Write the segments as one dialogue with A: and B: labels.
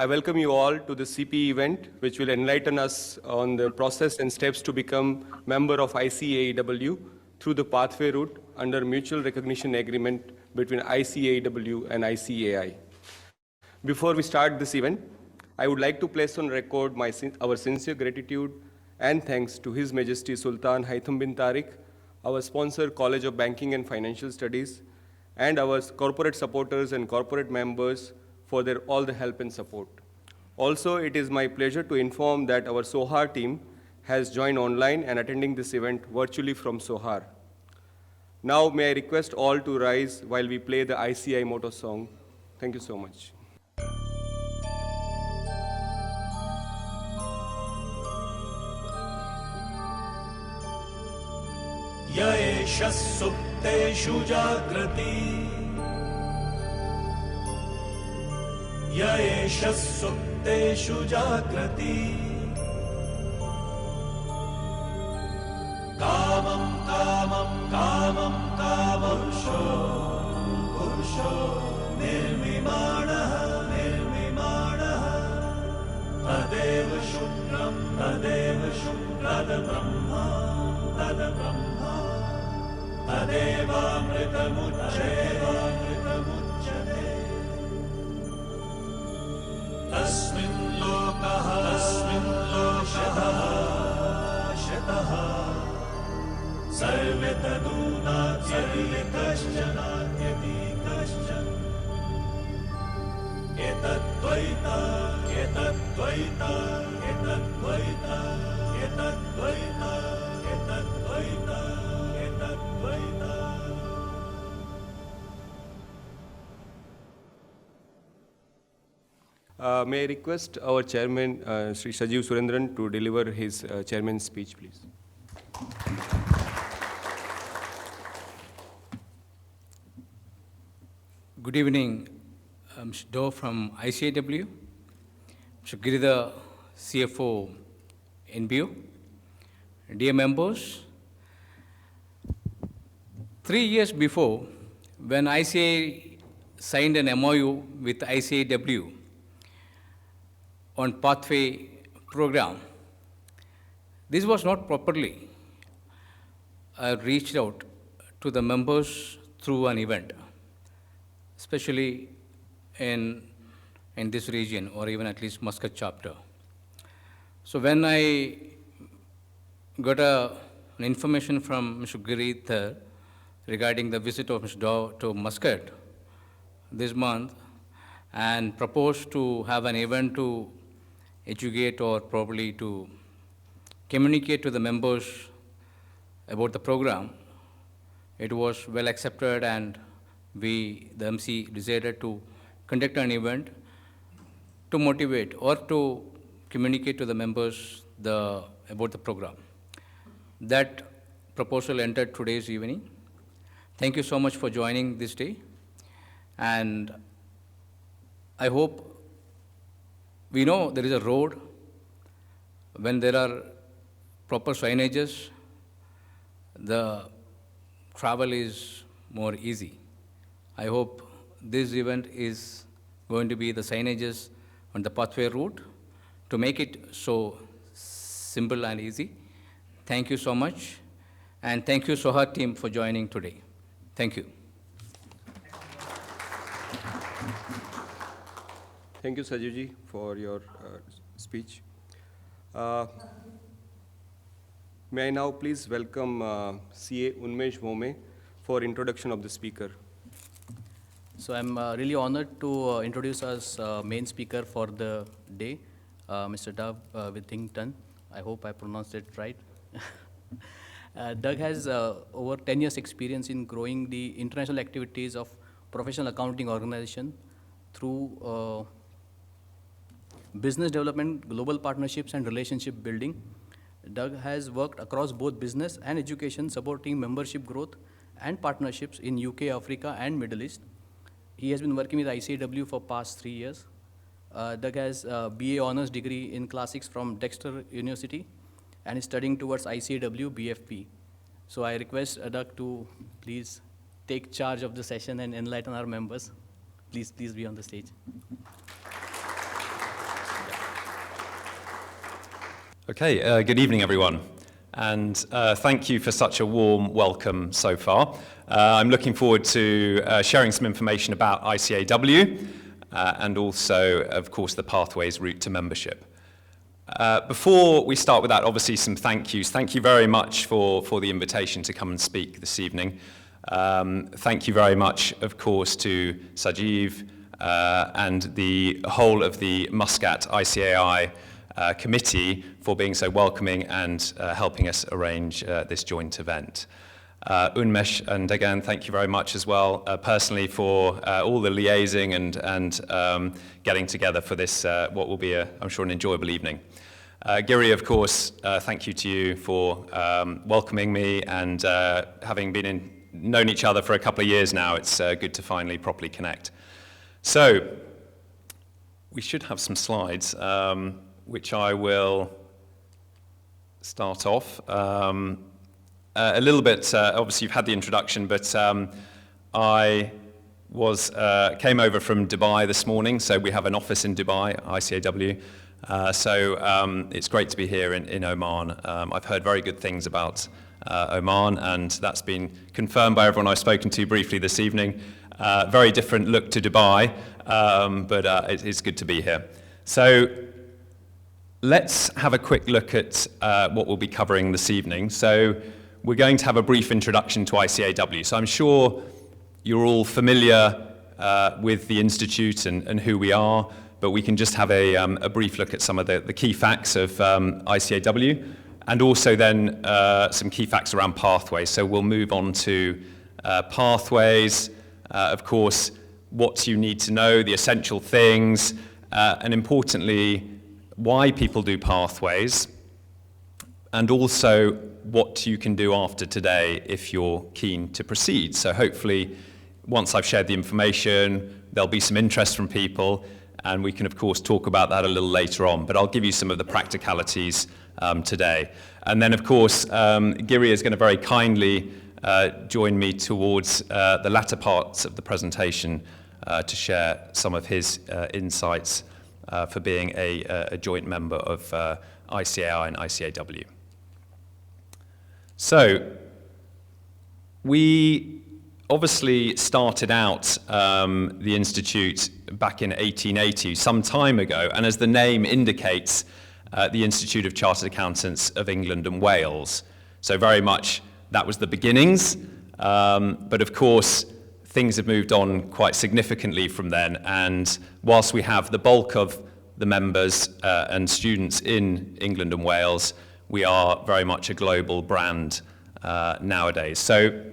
A: I welcome you all to the CPE event, which will enlighten us on the process and steps to become member of ICAEW through the pathway route under mutual recognition agreement between ICAEW and ICAI. Before we start this event, I would like to place on record our sincere gratitude and thanks to His Majesty Sultan Haitham bin Tariq, our sponsor College of Banking and Financial Studies, and our corporate supporters and corporate members for all the help and support. Also, it is my pleasure to inform that our Sohar team has joined online and attending this event virtually from Sohar. Now, may I request all to rise while we play the ICI motto song. Thank you so much.
B: यैष सुप्तेषु जागृति यैष सुप्तेषु जागृति कामं कामं कामं कामपुरुषो पुरुषो निर्मिमाणः निर्मिमाणः तदेव शुक्रं तद्ब्रह्मा तद्ब्रह्मा तदेवामृतमुच्यते तस्मिन् लोकः शतः सर्वे तदूनात्यपि कश्चन एतद्द्वैता एतद्द्वैता एतद्द्वैता एतद्द्वैता एतद्द्वैता एतद्द्वैता.
A: May I request our chairman, Sri Sajeev Surendran, to deliver his chairman's speech, please.
C: Good evening, Mr. Doe from ICAEW, Mr. Giridhar, CFO, NBO, dear members. 3 years before, when ICAI signed an MOU with ICAEW on pathway program, this was not properly reached out to the members through an event, especially in this region, or even at least Muscat chapter. So when I got an information from Mr. Giridhar regarding the visit of Mr. Dow to Muscat this month and proposed to have an event to educate or probably to communicate to the members about the program, it was well accepted, and the MC decided to conduct an event to motivate or to communicate to the members about the program. That proposal entered today's evening. Thank you so much for joining this day, and I hope we know there is a road. When there are proper signages, the travel is more easy. I hope this event is going to be the signages on the pathway route to make it so simple and easy. Thank you so much, and thank you Sohar team for joining today. Thank you.
A: Thank you, Sajeevji, for your speech. May I now please welcome CA Unmesh Bhome for introduction of the speaker.
D: So I'm really honored to introduce our main speaker for the day, Mr. Doug Withington. I hope I pronounced it right. Doug has over 10 years experience in growing the international activities of professional accounting organization through business development, global partnerships, and relationship building. Doug has worked across both business and education, supporting membership growth and partnerships in UK, Africa, and Middle East. He has been working with ICAEW for past 3 years. Doug has a BA Honours degree in Classics from Dexter University and is studying towards ICAEW BFP. So I request Doug to please take charge of the session and enlighten our members. Please be on the stage.
E: Okay, good evening, everyone. And thank you for such a warm welcome so far. I'm looking forward to sharing some information about ICAEW and also, of course, the Pathways route to membership. Before we start with that, obviously some thank yous. Thank you very much for the invitation to come and speak this evening. Thank you very much, of course, to Sajeev and the whole of the Muscat ICAI committee for being so welcoming and helping us arrange this joint event. Unmesh, and again, thank you very much as well personally for all the liaising and getting together for this, what will be, I'm sure, an enjoyable evening. Giri, of course, thank you to you for welcoming me and having known each other for a couple of years now. It's good to finally properly connect. So, we should have some slides, which I will start off. A little bit, obviously you've had the introduction, but I came over from Dubai this morning, so we have an office in Dubai, ICAEW. So it's great to be here in Oman. I've heard very good things about Oman, and that's been confirmed by everyone I've spoken to briefly this evening. Very different look to Dubai, but it is good to be here. So let's have a quick look at what we'll be covering this evening. So we're going to have a brief introduction to ICAEW. So I'm sure you're all familiar with the Institute and who we are, but we can just have a brief look at some of the key facts of ICAEW, and also then some key facts around pathways. So we'll move on to pathways, of course, what you need to know, the essential things, and importantly, why people do pathways, and also what you can do after today if you're keen to proceed. So hopefully, once I've shared the information, there'll be some interest from people, and we can, of course, talk about that a little later on. But I'll give you some of the practicalities today. And then, of course, Giri is going to very kindly join me towards the latter parts of the presentation to share some of his insights for being a joint member of ICAI and ICAEW. So, we obviously started out the Institute back in 1880, some time ago, and as the name indicates, the Institute of Chartered Accountants of England and Wales. So very much that was the beginnings, but of course things have moved on quite significantly from then, and whilst we have the bulk of the members and students in England and Wales, we are very much a global brand nowadays. So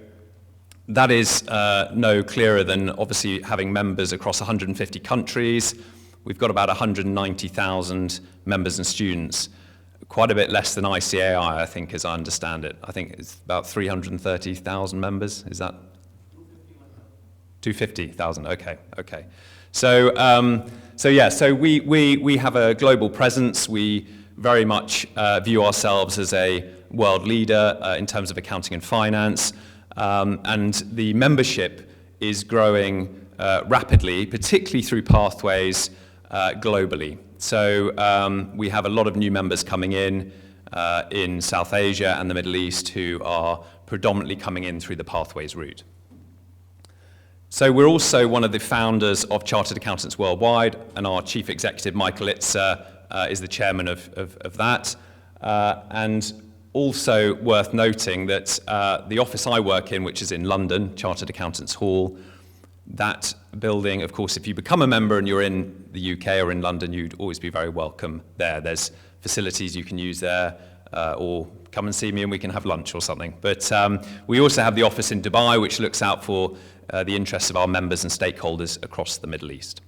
E: that is no clearer than obviously having members across 150 countries. We've got about 190,000 members and students, quite a bit less than ICAI, I think, as I understand it. I think it's about 330,000 members. Is that 250,000? Okay. So we have a global presence. We very much view ourselves as a world leader in terms of accounting and finance, and the membership is growing rapidly, particularly through pathways globally. So we have a lot of new members coming in South Asia and the Middle East who are predominantly coming in through the pathways route. So we're also one of the founders of Chartered Accountants Worldwide, and our chief executive, Michael Itzer, is the chairman of that. And also worth noting that the office I work in, which is in London, Chartered Accountants Hall, that building, of course, if you become a member and you're in the UK or in London, you'd always be very welcome there. There's facilities you can use there, or come and see me and we can have lunch or something. But we also have the office in Dubai, which looks out for the interests of our members and stakeholders across the Middle East.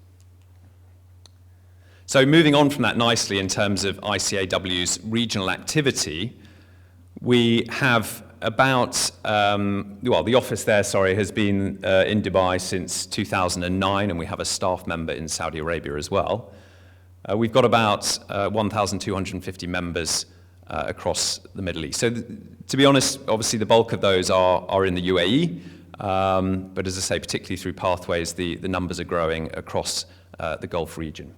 E: So moving on from that nicely in terms of ICAEW's regional activity, we have about, the office there, has been in Dubai since 2009, and we have a staff member in Saudi Arabia as well. We've got about 1,250 members across the Middle East. So to be honest, obviously the bulk of those are in the UAE, but as I say, particularly through pathways, the numbers are growing across the Gulf region.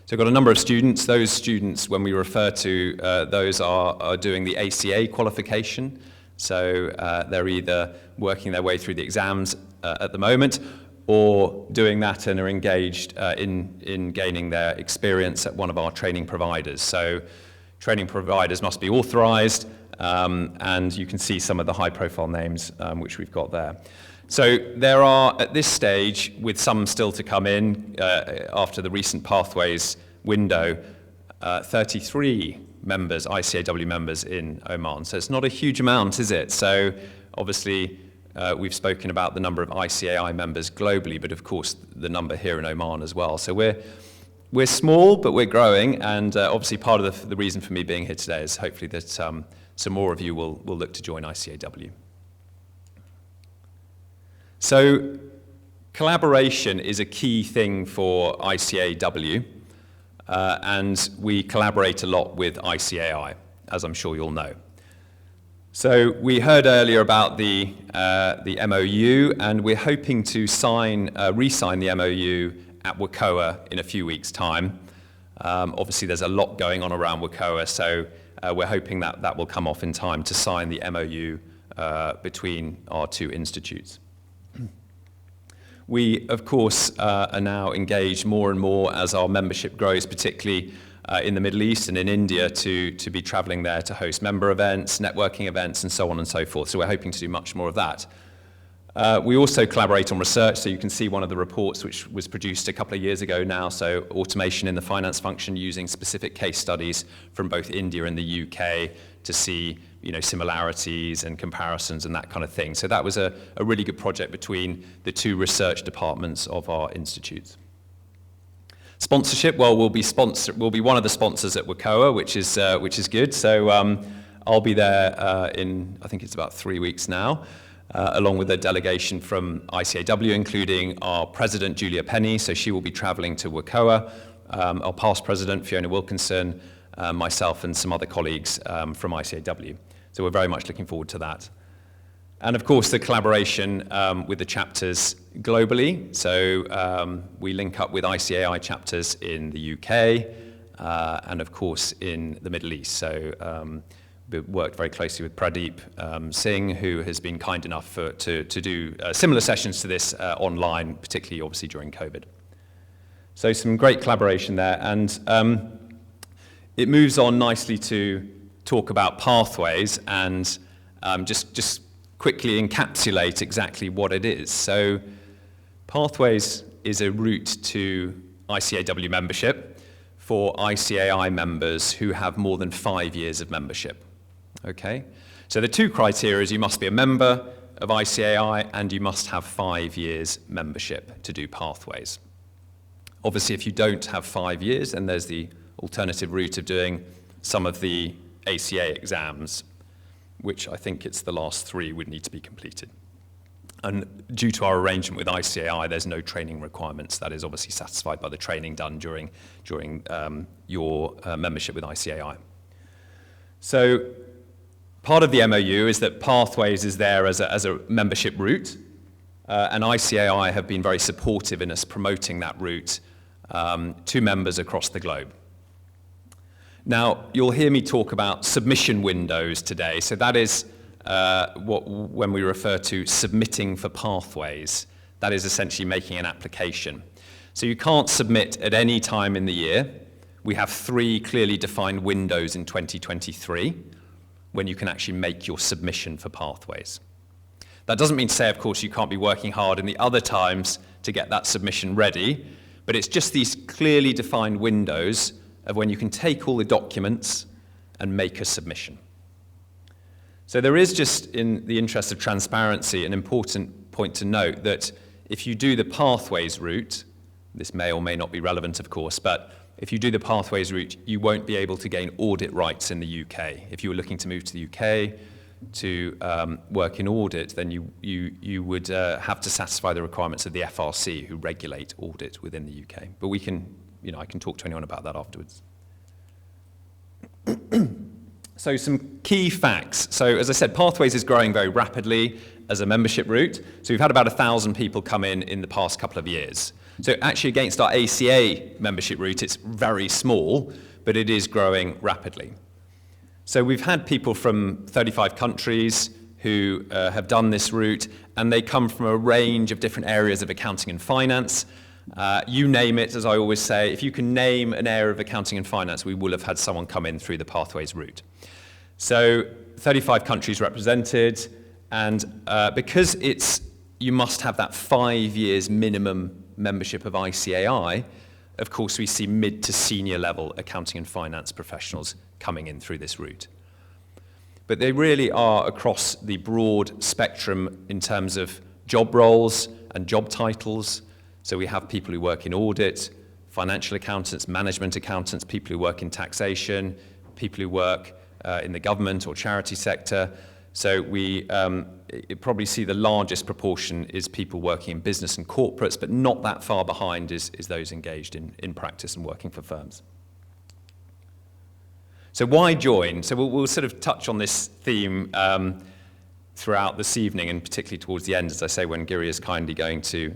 E: So we've got a number of students. Those students, when we refer to those, are doing the ACA qualification. So they're either working their way through the exams at the moment, or doing that and are engaged in gaining their experience at one of our training providers. So training providers must be authorized, and you can see some of the high-profile names which we've got there. So there are, at this stage, with some still to come in after the recent Pathways window, 33 members, ICAEW members in Oman. So it's not a huge amount, is it? So obviously, we've spoken about the number of ICAI members globally, but of course the number here in Oman as well. So we're small, but we're growing, and obviously part of the reason for me being here today is hopefully that some more of you will look to join ICAEW. So collaboration is a key thing for ICAEW, and we collaborate a lot with ICAI, as I'm sure you'll know. So we heard earlier about the MOU, and we're hoping to re-sign the MOU at WCOA in a few weeks' time. Obviously, there's a lot going on around WCOA, so we're hoping that will come off in time to sign the MOU between our two institutes. We, of course, are now engaged more and more as our membership grows, particularly in the Middle East and in India, to be traveling there to host member events, networking events, and so on and so forth. So we're hoping to do much more of that. We also collaborate on research, so you can see one of the reports which was produced a couple of years ago now, so automation in the finance function using specific case studies from both India and the UK to see similarities and comparisons and that kind of thing. So that was a really good project between the two research departments of our institutes. Sponsorship, well, we'll be one of the sponsors at WCOA, which is good. So I'll be there in, I think it's about 3 weeks now, along with a delegation from ICAEW, including our president, Julia Penny. So she will be traveling to WCOA, our past president, Fiona Wilkinson, myself and some other colleagues from ICAEW. So we're very much looking forward to that. And of course, the collaboration with the chapters globally. So we link up with ICAI chapters in the UK and of course in the Middle East. So we worked very closely with Pradeep Singh, who has been kind enough to do similar sessions to this online, particularly obviously during COVID. So some great collaboration there. And it moves on nicely to talk about pathways and just quickly encapsulate exactly what it is. So pathways is a route to ICAEW membership for ICAI members who have more than 5 years of membership. Okay? So the two criteria is you must be a member of ICAI and you must have 5 years membership to do pathways. Obviously, if you don't have 5 years, then there's the alternative route of doing some of the ACA exams, which I think it's the last 3 would need to be completed. And due to our arrangement with ICAI, there's no training requirements. That is obviously satisfied by the training done during your membership with ICAI. So part of the MOU is that Pathways is there as a membership route, and ICAI have been very supportive in us promoting that route to members across the globe. Now, you'll hear me talk about submission windows today. So that is when we refer to submitting for Pathways, that is essentially making an application. So you can't submit at any time in the year. We have 3 clearly defined windows in 2023 when you can actually make your submission for Pathways. That doesn't mean to say, of course, you can't be working hard in the other times to get that submission ready, but it's just these clearly defined windows of when you can take all the documents and make a submission. So there is, just in the interest of transparency, an important point to note that if you do the Pathways route, this may or may not be relevant, of course, but if you do the Pathways route, you won't be able to gain audit rights in the UK. If you were looking to move to the UK to work in audit, then you would have to satisfy the requirements of the FRC, who regulate audit within the UK. But we can, I can talk to anyone about that afterwards. So some key facts. So as I said, Pathways is growing very rapidly as a membership route. So we've had about 1,000 people come in the past couple of years. So actually against our ACA membership route, it's very small, but it is growing rapidly. So we've had people from 35 countries who have done this route, and they come from a range of different areas of accounting and finance. You name it, as I always say, if you can name an area of accounting and finance, we will have had someone come in through the Pathways route. So 35 countries represented, and because you must have that 5 years minimum membership of ICAI, of course we see mid to senior level accounting and finance professionals coming in through this route. But they really are across the broad spectrum in terms of job roles and job titles. So we have people who work in audit, financial accountants, management accountants, people who work in taxation, people who work in the government or charity sector. So we probably see the largest proportion is people working in business and corporates, but not that far behind is those engaged in practice and working for firms. So why join? So we'll sort of touch on this theme throughout this evening, and particularly towards the end, as I say, when Giri is kindly going to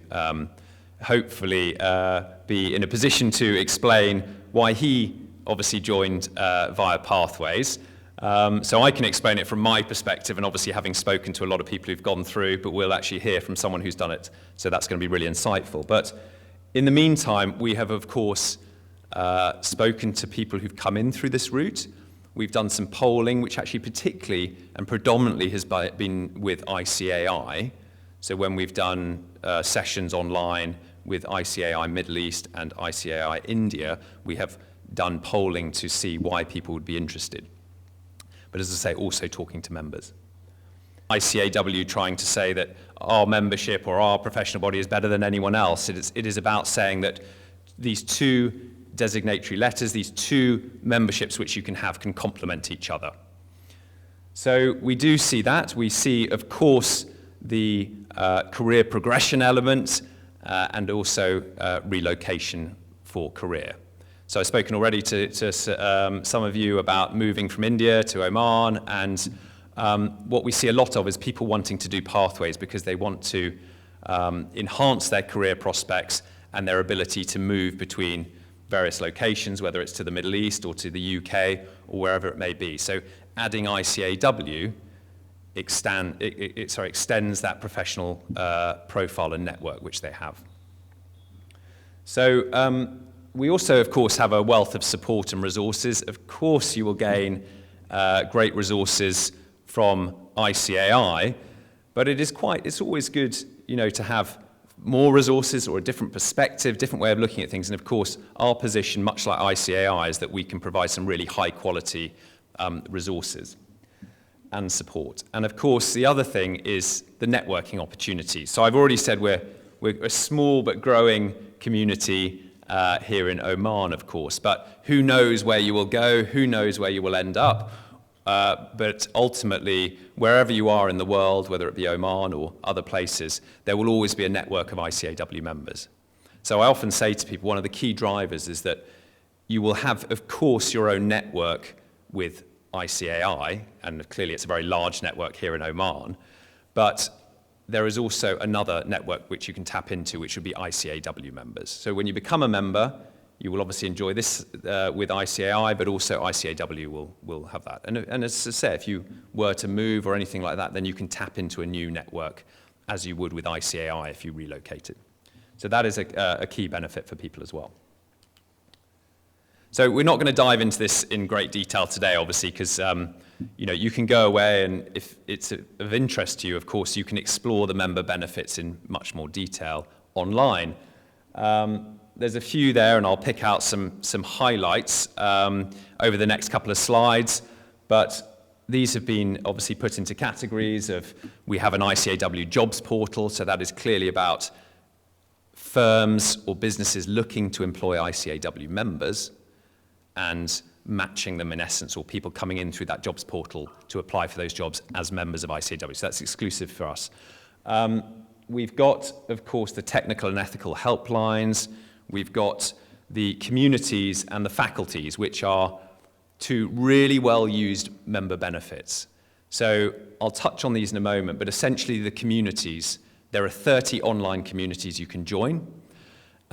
E: hopefully be in a position to explain why he obviously joined via Pathways. So I can explain it from my perspective, and obviously having spoken to a lot of people who've gone through, but we'll actually hear from someone who's done it, so that's going to be really insightful. But in the meantime, we have, of course, spoken to people who've come in through this route. We've done some polling, which actually particularly and predominantly has been with ICAI. So when we've done sessions online with ICAI Middle East and ICAI India, we have done polling to see why people would be interested. But as I say, also talking to members. ICAEW trying to say that our membership or our professional body is better than anyone else. It is about saying that these two designatory letters, these two memberships which you can have, can complement each other. So we do see that. We see, of course, the career progression element and also relocation for career. So I've spoken already to some of you about moving from India to Oman, and what we see a lot of is people wanting to do pathways because they want to enhance their career prospects and their ability to move between various locations, whether it's to the Middle East or to the UK or wherever it may be. So adding ICAEW extends that professional profile and network which they have. So we also, of course, have a wealth of support and resources. Of course, you will gain great resources from ICAI, but it's always good, to have more resources or a different perspective, different way of looking at things. And of course, our position, much like ICAI, is that we can provide some really high quality resources and support. And of course, the other thing is the networking opportunities. So I've already said we're a small but growing community here in Oman, of course, but who knows where you will go, who knows where you will end up. But ultimately, wherever you are in the world, whether it be Oman or other places, there will always be a network of ICAEW members. So I often say to people, one of the key drivers is that you will have, of course, your own network with ICAI, and clearly it's a very large network here in Oman, but there is also another network which you can tap into, which would be ICAEW members. So when you become a member, you will obviously enjoy this with ICAI, but also ICAEW will have that. And as I say, if you were to move or anything like that, then you can tap into a new network as you would with ICAI if you relocated. So that is a key benefit for people as well. So we're not going to dive into this in great detail today, obviously, because you can go away, and if it's of interest to you, of course, you can explore the member benefits in much more detail online. There's a few there, and I'll pick out some highlights over the next couple of slides. But these have been obviously put into categories of, we have an ICAEW jobs portal, so that is clearly about firms or businesses looking to employ ICAEW members and matching them in essence, or people coming in through that jobs portal to apply for those jobs as members of ICAEW. So that's exclusive for us. We've got, of course, the technical and ethical helplines. We've got the communities and the faculties, which are two really well-used member benefits. So I'll touch on these in a moment, but essentially the communities, there are 30 online communities you can join,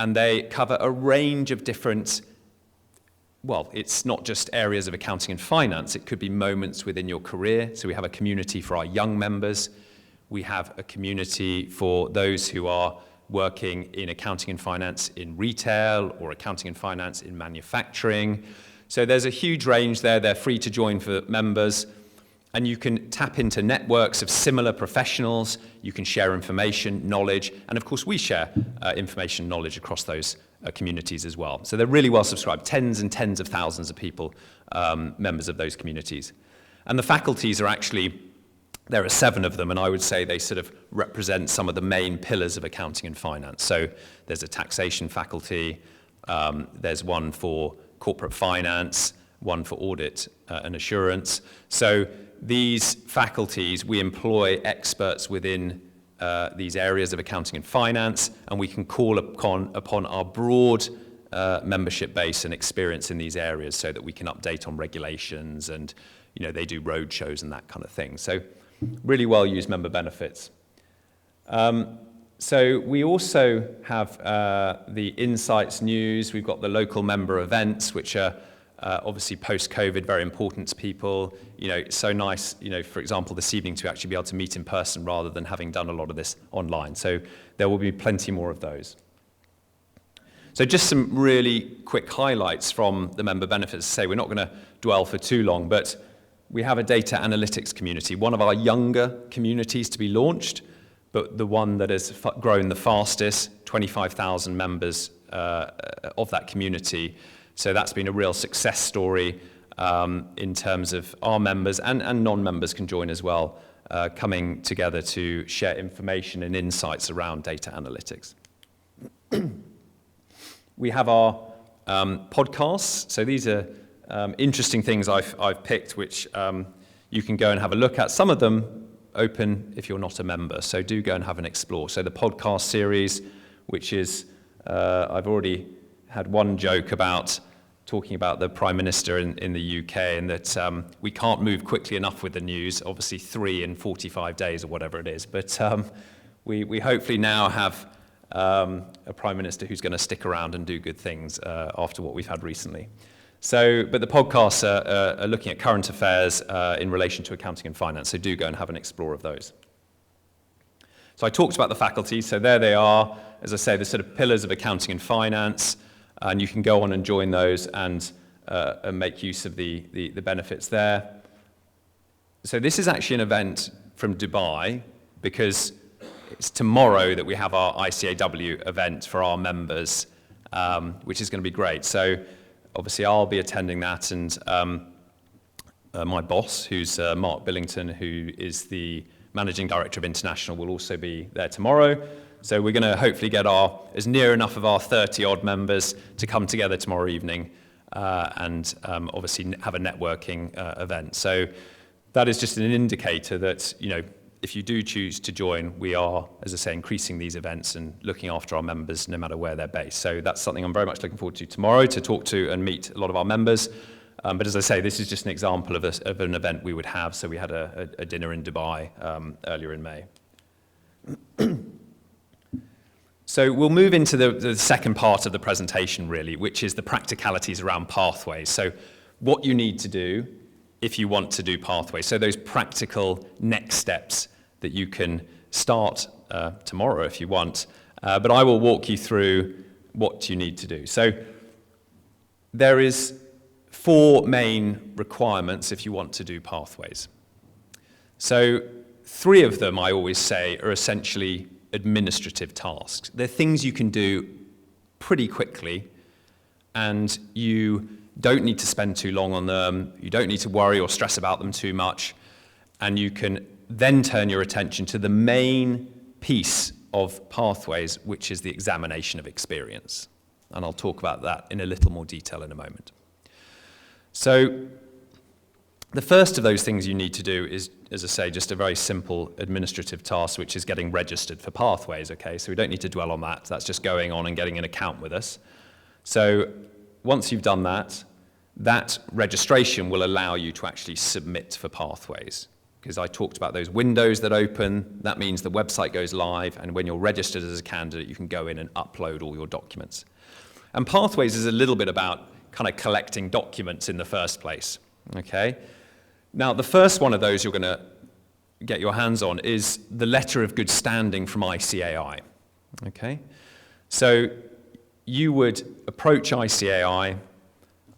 E: and they cover a range of different, well, it's not just areas of accounting and finance, it could be moments within your career. So we have a community for our young members. We have a community for those who are working in accounting and finance in retail or accounting and finance in manufacturing. So there's a huge range there. They're free to join for members. And you can tap into networks of similar professionals. You can share information, knowledge, and of course we share information, knowledge across those communities as well. So they're really well subscribed, tens and tens of thousands of people, members of those communities. And the faculties are actually, there are 7 of them, and I would say they sort of represent some of the main pillars of accounting and finance. So there's a taxation faculty, there's one for corporate finance, one for audit and assurance. So these faculties, we employ experts within these areas of accounting and finance, and we can call upon our broad membership base and experience in these areas so that we can update on regulations, and they do road shows and that kind of thing. So really well used member benefits. So we also have the Insights News. We've got the local member events, which are obviously post-COVID, very important to people. It's so nice, for example, this evening to actually be able to meet in person rather than having done a lot of this online. So there will be plenty more of those. So just some really quick highlights from the member benefits. Say we're not going to dwell for too long, but we have a data analytics community, one of our younger communities to be launched, but the one that has grown the fastest, 25,000 members of that community. So that's been a real success story in terms of our members, and non-members can join as well, coming together to share information and insights around data analytics. We have our podcasts. So these are interesting things I've picked, which you can go and have a look at. Some of them open if you're not a member, so do go and have an explore. So the podcast series, which is, I've already had one joke about talking about the Prime Minister in the UK, and that we can't move quickly enough with the news, obviously 3 in 45 days or whatever it is, but we hopefully now have a Prime Minister who's going to stick around and do good things after what we've had recently. So, but the podcasts are looking at current affairs in relation to accounting and finance, so do go and have an explore of those. So I talked about the faculty, so there they are, as I say, the sort of pillars of accounting and finance, and you can go on and join those and make use of the benefits there. So this is actually an event from Dubai, because it's tomorrow that we have our ICAEW event for our members, which is going to be great. So obviously, I'll be attending that, and my boss, who's Mark Billington, who is the Managing Director of International, will also be there tomorrow. So we're going to hopefully get as near enough of our 30-odd members to come together tomorrow evening and obviously have a networking event. So that is just an indicator that, if you do choose to join, we are, as I say, increasing these events and looking after our members no matter where they're based. So that's something I'm very much looking forward to tomorrow, to talk to and meet a lot of our members. But as I say, this is just an example of an event we would have. So we had a dinner in Dubai earlier in May. So we'll move into the second part of the presentation, really, which is the practicalities around pathways. So what you need to do if you want to do pathways. So those practical next steps that you can start tomorrow if you want. But I will walk you through what you need to do. So there is 4 main requirements if you want to do pathways. So 3 of them, I always say, are essentially administrative tasks. They're things you can do pretty quickly, and you don't need to spend too long on them, you don't need to worry or stress about them too much, and you can then turn your attention to the main piece of pathways, which is the examination of experience. And I'll talk about that in a little more detail in a moment. So the first of those things you need to do is, as I say, just a very simple administrative task, which is getting registered for pathways, okay? So we don't need to dwell on that. That's just going on and getting an account with us. So once you've done that, that registration will allow you to actually submit for pathways. because I talked about those windows that open. That means the website goes live, and when you're registered as a candidate, you can go in and upload all your documents. And Pathways is a little bit about kind of collecting documents in the first place, okay? Now, the first one of those you're going to get your hands on is the letter of good standing from ICAI, okay? So you would approach ICAI.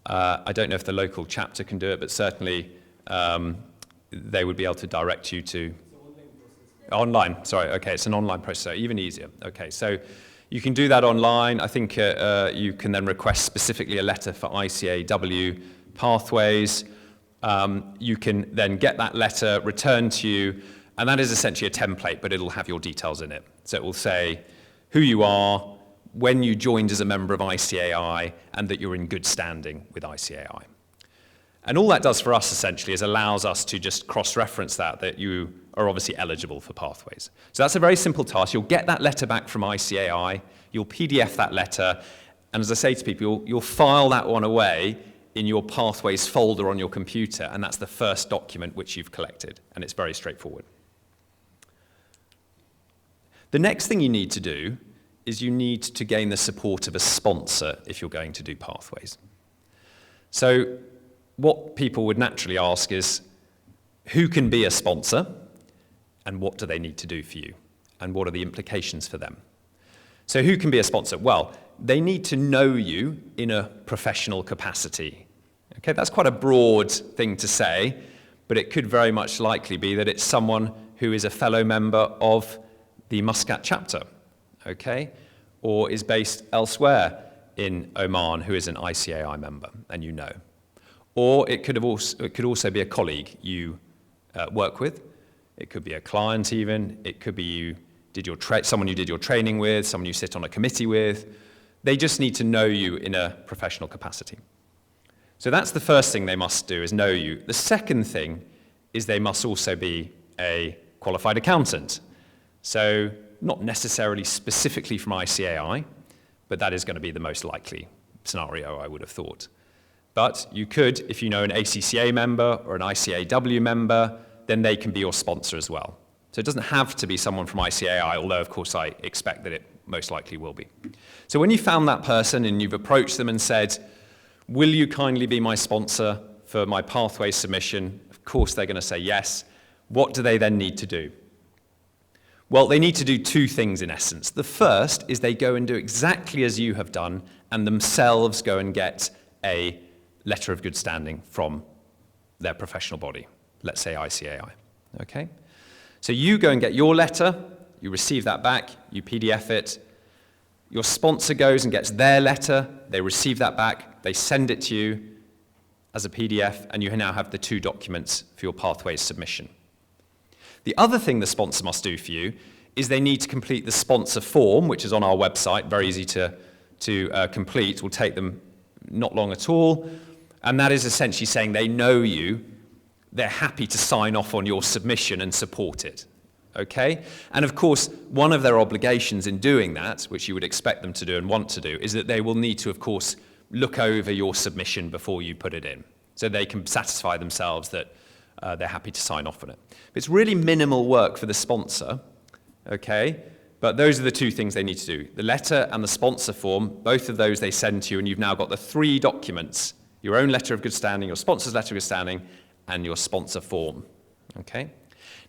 E: I don't know if the local chapter can do it, but certainly they would be able to direct you to... Online, sorry, okay, it's an online process, so even easier. Okay, so you can do that online. I think you can then request specifically a letter for ICAEW Pathways. You can then get that letter returned to you, and that is essentially a template, but it'll have your details in it. So it will say who you are, when you joined as a member of ICAI, and that you're in good standing with ICAI. And all that does for us, essentially, is allows us to just cross-reference that you are obviously eligible for Pathways. So that's a very simple task. You'll get that letter back from ICAI, you'll PDF that letter, and as I say to people, you'll file that one away in your Pathways folder on your computer, and that's the first document which you've collected, and it's very straightforward. The next thing you need to do is you need to gain the support of a sponsor if you're going to do Pathways. So what people would naturally ask is, who can be a sponsor, and what do they need to do for you, and what are the implications for them? So who can be a sponsor? Well, they need to know you in a professional capacity. Okay, that's quite a broad thing to say, but it could very much likely be that it's someone who is a fellow member of the Muscat chapter, okay, or is based elsewhere in Oman who is an ICAI member, and you know. Or it could also be a colleague you work with. It could be a client even. It could be someone you did your training with, someone you sit on a committee with. They just need to know you in a professional capacity. So that's the first thing they must do, is know you. The second thing is they must also be a qualified accountant. So not necessarily specifically from ICAI, but that is going to be the most likely scenario, I would have thought. But you could, if you know an ACCA member or an ICAEW member, then they can be your sponsor as well. So it doesn't have to be someone from ICAI, although of course I expect that it most likely will be. So when you found that person and you've approached them and said, will you kindly be my sponsor for my Pathways submission? Of course they're going to say yes. What do they then need to do? Well, they need to do two things in essence. The first is they go and do exactly as you have done and themselves go and get a letter of good standing from their professional body, let's say ICAI, okay? So you go and get your letter, you receive that back, you PDF it, your sponsor goes and gets their letter, they receive that back, they send it to you as a PDF, and you now have the two documents for your Pathways submission. The other thing the sponsor must do for you is they need to complete the sponsor form, which is on our website, very easy to complete, will take them not long at all, and that is essentially saying they know you, they're happy to sign off on your submission and support it, okay? And of course, one of their obligations in doing that, which you would expect them to do and want to do, is that they will need to, of course, look over your submission before you put it in, so they can satisfy themselves that they're happy to sign off on it. It's really minimal work for the sponsor, okay? But those are the two things they need to do. The letter and the sponsor form, both of those they send to you, and you've now got the three documents, your own letter of good standing, your sponsor's letter of good standing, and your sponsor form, okay?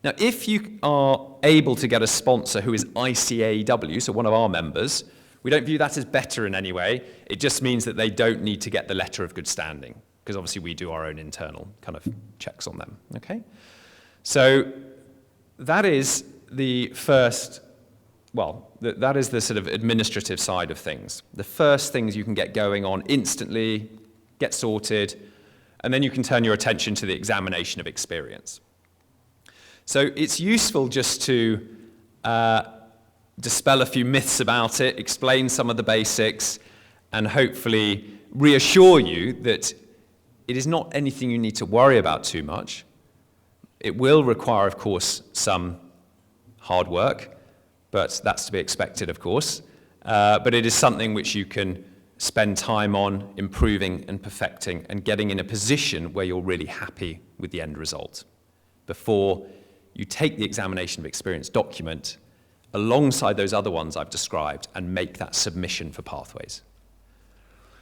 E: Now, if you are able to get a sponsor who is ICAEW, so one of our members, we don't view that as better in any way. It just means that they don't need to get the letter of good standing, because obviously we do our own internal kind of checks on them, okay? So that is the first, well, that is the sort of administrative side of things. The first things you can get going on instantly, get sorted, and then you can turn your attention to the examination of experience. So it's useful just to dispel a few myths about it, explain some of the basics, and hopefully reassure you that it is not anything you need to worry about too much. It will require, of course, some hard work, but that's to be expected, of course. But it is something which you can spend time on improving and perfecting and getting in a position where you're really happy with the end result. before you take the examination of experience document alongside those other ones I've described and make that submission for pathways.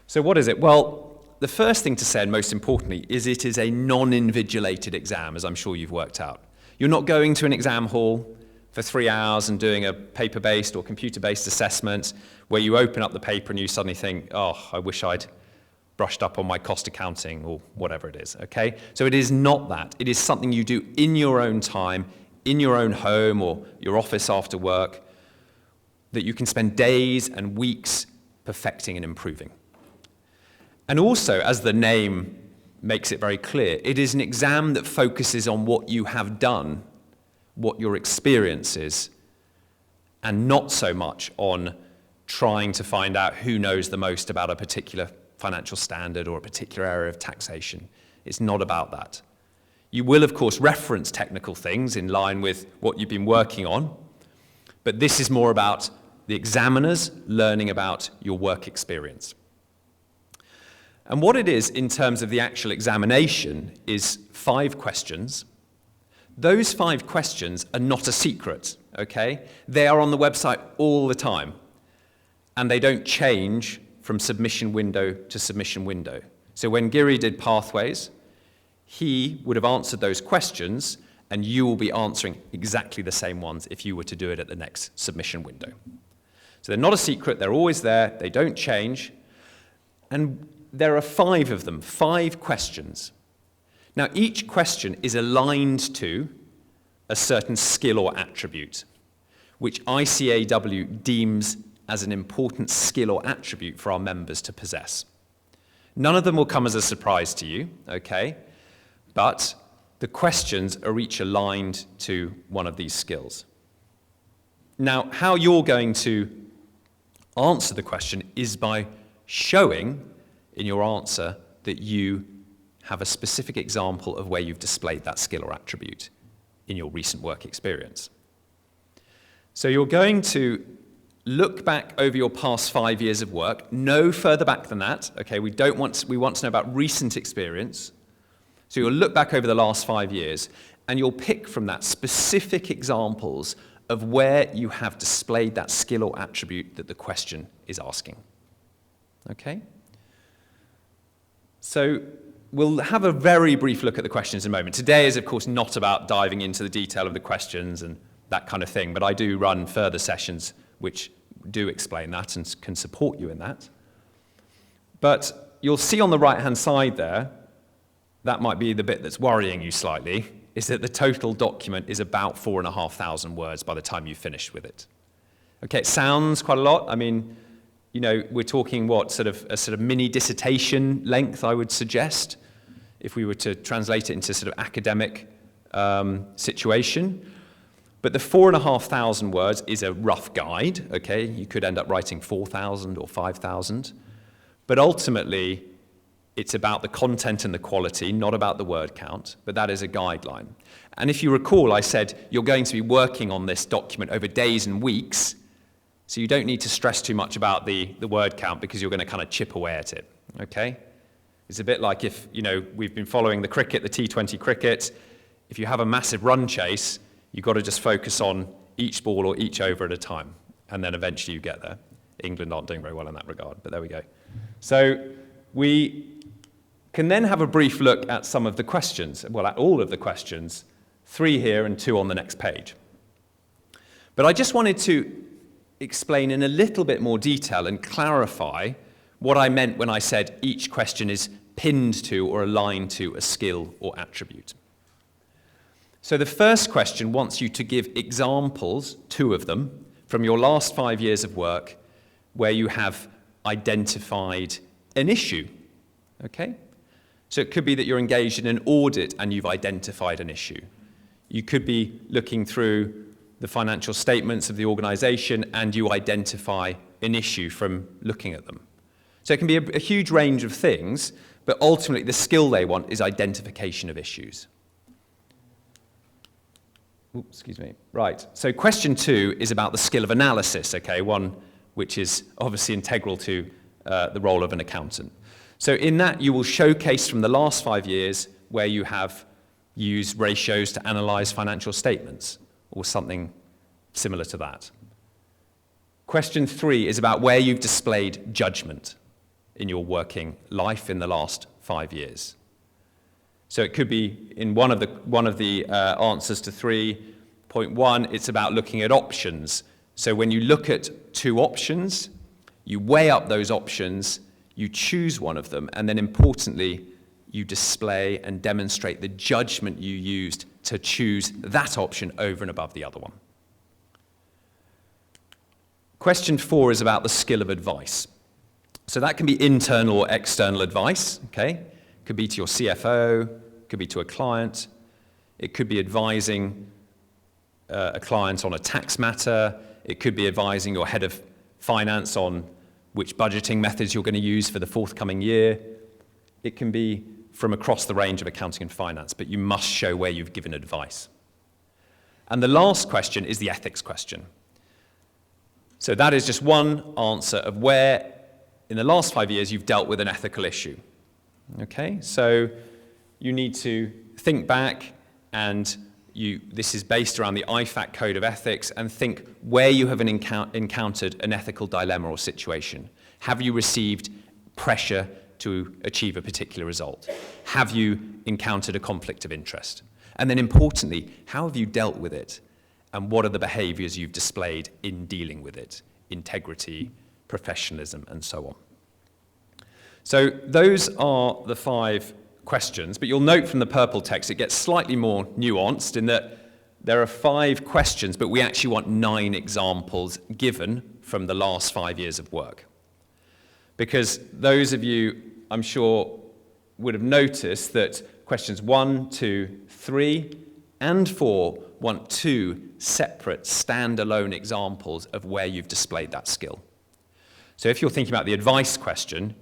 E: So what is it? Well, the first thing to say, and most importantly, is it is a non-invigilated exam, as I'm sure you've worked out. You're not going to an exam hall for 3 hours and doing a paper-based or computer-based assessment where you open up the paper and you suddenly think, oh, I wish I'd brushed up on my cost accounting or whatever it is, okay? So it is not that. It is something you do in your own time, in your own home or your office after work, that you can spend days and weeks perfecting and improving. And also, as the name makes it very clear, it is an exam that focuses on what you have done, what your experience is, and not so much on trying to find out who knows the most about a particular financial standard or a particular area of taxation. It's not about that. You will, of course, reference technical things in line with what you've been working on, but this is more about the examiners learning about your work experience. And what it is in terms of the actual examination is 5 questions. Those 5 questions are not a secret, okay? They are on the website all the time, and they don't change from submission window to submission window. So when Giri did pathways, he would have answered those questions, and you will be answering exactly the same ones if you were to do it at the next submission window. So they're not a secret, they're always there, they don't change, and there are 5 of them, 5 questions. Now, each question is aligned to a certain skill or attribute, which ICAEW deems as an important skill or attribute for our members to possess. None of them will come as a surprise to you, okay? But the questions are each aligned to one of these skills. Now, how you're going to answer the question is by showing in your answer that you have a specific example of where you've displayed that skill or attribute in your recent work experience. So you're going to look back over your past 5 years of work, no further back than that, okay? We want to know about recent experience. So you'll look back over the last 5 years, and you'll pick from that specific examples of where you have displayed that skill or attribute that the question is asking, okay? So we'll have a very brief look at the questions in a moment. Today is, of course, not about diving into the detail of the questions and that kind of thing, but I do run further sessions which do explain that and can support you in that. But you'll see on the right-hand side there, that might be the bit that's worrying you slightly, is that the total document is about 4,500 words by the time you've finished with it. Okay, it sounds quite a lot. I mean, you know, we're talking what, sort of mini dissertation length, I would suggest, if we were to translate it into sort of academic situation. But the 4,500 words is a rough guide, okay? You could end up writing 4,000 or 5,000. But ultimately, it's about the content and the quality, not about the word count, but that is a guideline. And if you recall, I said you're going to be working on this document over days and weeks, so you don't need to stress too much about the word count because you're going to kind of chip away at it, okay? It's a bit like if, you know, we've been following the cricket, the T20 cricket. If you have a massive run chase, you've got to just focus on each ball or each over at a time, and then eventually you get there. England aren't doing very well in that regard, but there we go. So we can then have a brief look at some of the questions, well, at all of the questions, 3 here and 2 on the next page. But I just wanted to explain in a little bit more detail and clarify what I meant when I said each question is pinned to or aligned to a skill or attribute. So the first question wants you to give examples, 2 of them, from your last 5 years of work where you have identified an issue, okay? So it could be that you're engaged in an audit and you've identified an issue. You could be looking through the financial statements of the organization and you identify an issue from looking at them. So it can be a huge range of things, but ultimately the skill they want is identification of issues. Oops, excuse me. Right, so question 2 is about the skill of analysis, okay, one which is obviously integral to the role of an accountant. So in that, you will showcase from the last 5 years where you have use ratios to analyze financial statements, or something similar to that. Question 3 is about where you've displayed judgment in your working life in the last 5 years. So it could be in one of the answers to 3.1, it's about looking at options. So when you look at 2 options, you weigh up those options, you choose one of them, and then importantly, you display and demonstrate the judgment you used to choose that option over and above the other one. Question 4 is about the skill of advice. So that can be internal or external advice, okay? It could be to your CFO, it could be to a client, it could be advising a client on a tax matter, it could be advising your head of finance on which budgeting methods you're going to use for the forthcoming year. It can be from across the range of accounting and finance, but you must show where you've given advice. And the last question is the ethics question. So that is just one answer of where, in the last 5 years, you've dealt with an ethical issue. Okay, so you need to think back, and this is based around the IFAC Code of Ethics, and think where you have encountered an ethical dilemma or situation. Have you received pressure to achieve a particular result? Have you encountered a conflict of interest? And then importantly, how have you dealt with it? And what are the behaviors you've displayed in dealing with it? Integrity, professionalism, and so on. So those are the 5 questions, but you'll note from the purple text it gets slightly more nuanced in that there are 5 questions, but we actually want 9 examples given from the last 5 years of work. Because those of you, I'm sure, would have noticed that questions 1, 2, 3, and 4 want 2 separate, standalone examples of where you've displayed that skill. So if you're thinking about the advice question,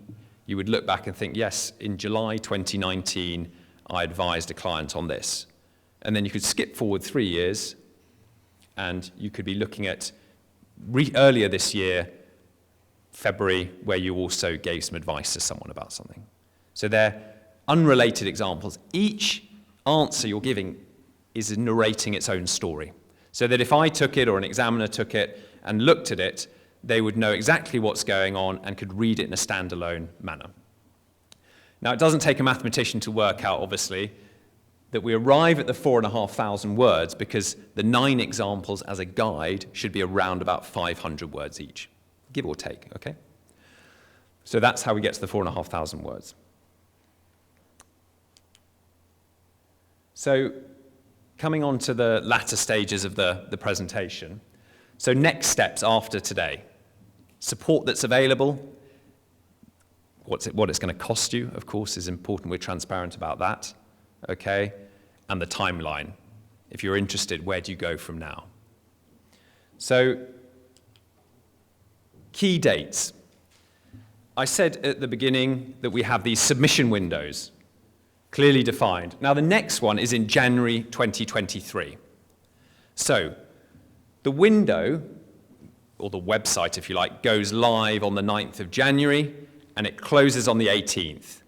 E: you would look back and think, yes, in July 2019, I advised a client on this. And then you could skip forward 3 years, and you could be looking at earlier this year, February, where you also gave some advice to someone about something. So they're unrelated examples. Each answer you're giving is narrating its own story. So that if I took it or an examiner took it and looked at it, they would know exactly what's going on and could read it in a standalone manner. Now, it doesn't take a mathematician to work out, obviously, that we arrive at the 4,500 words because the 9 examples as a guide should be around about 500 words each, give or take, okay? So that's how we get to the 4,500 words. So coming on to the latter stages of the presentation. So next steps after today. Support that's available. What it's going to cost you, of course, is important. We're transparent about that. Okay? And the timeline. If you're interested, where do you go from now? So, key dates. I said at the beginning that we have these submission windows, clearly defined. Now, the next one is in January 2023. So, the window, or the website, if you like, goes live on the 9th of January, and it closes on the 18th.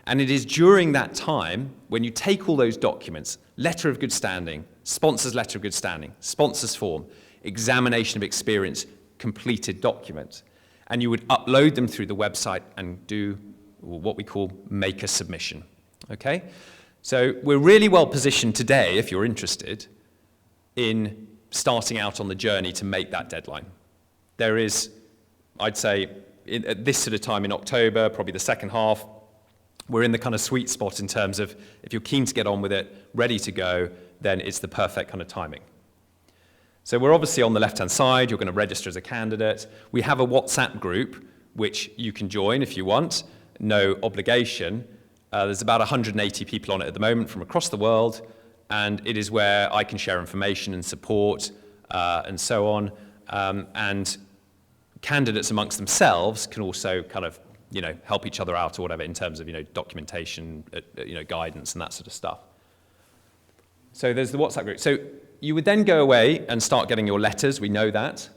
E: And it is during that time, when you take all those documents, letter of good standing, sponsor's letter of good standing, sponsor's form, examination of experience, completed document, and you would upload them through the website and do what we call make a submission. Okay? So we're really well positioned today, if you're interested, in starting out on the journey to make that deadline. There is, I'd say, at this sort of time in October, probably the second half, we're in the kind of sweet spot in terms of if you're keen to get on with it, ready to go, then it's the perfect kind of timing. So we're obviously on the left-hand side. You're going to register as a candidate. We have a WhatsApp group, which you can join if you want, no obligation. There's about 180 people on it at the moment from across the world, and it is where I can share information and support and so on. And candidates amongst themselves can also kind of, help each other out or whatever in terms of, documentation, guidance and that sort of stuff. So there's the WhatsApp group. So you would then go away and start getting your letters, we know that,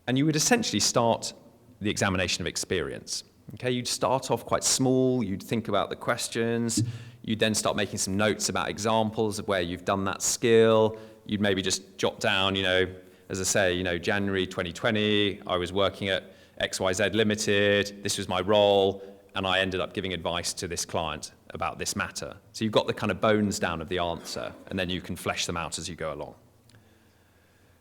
E: and you would essentially start the examination of experience. Okay, you'd start off quite small, you'd think about the questions, You'd then start making some notes about examples of where you've done that skill. You'd maybe just jot down, as I say, January 2020, I was working at XYZ Limited, this was my role, and I ended up giving advice to this client about this matter. So you've got the kind of bones down of the answer, and then you can flesh them out as you go along.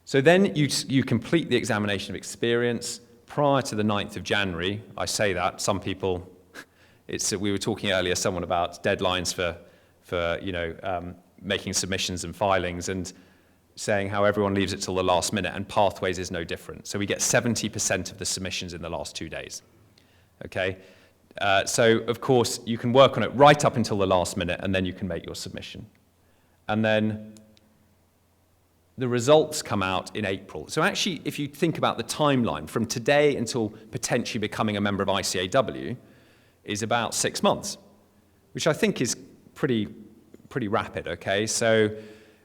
E: So then you complete the examination of experience prior to the 9th of January. I say that, some people, we were talking earlier, someone about deadlines for making submissions and filings, and saying how everyone leaves it till the last minute, and Pathways is no different. So we get 70% of the submissions in the last 2 days, okay? So, of course, you can work on it right up until the last minute, and then you can make your submission. And then the results come out in April. So actually, if you think about the timeline, from today until potentially becoming a member of ICAEW is about 6 months, which I think is pretty rapid, okay? So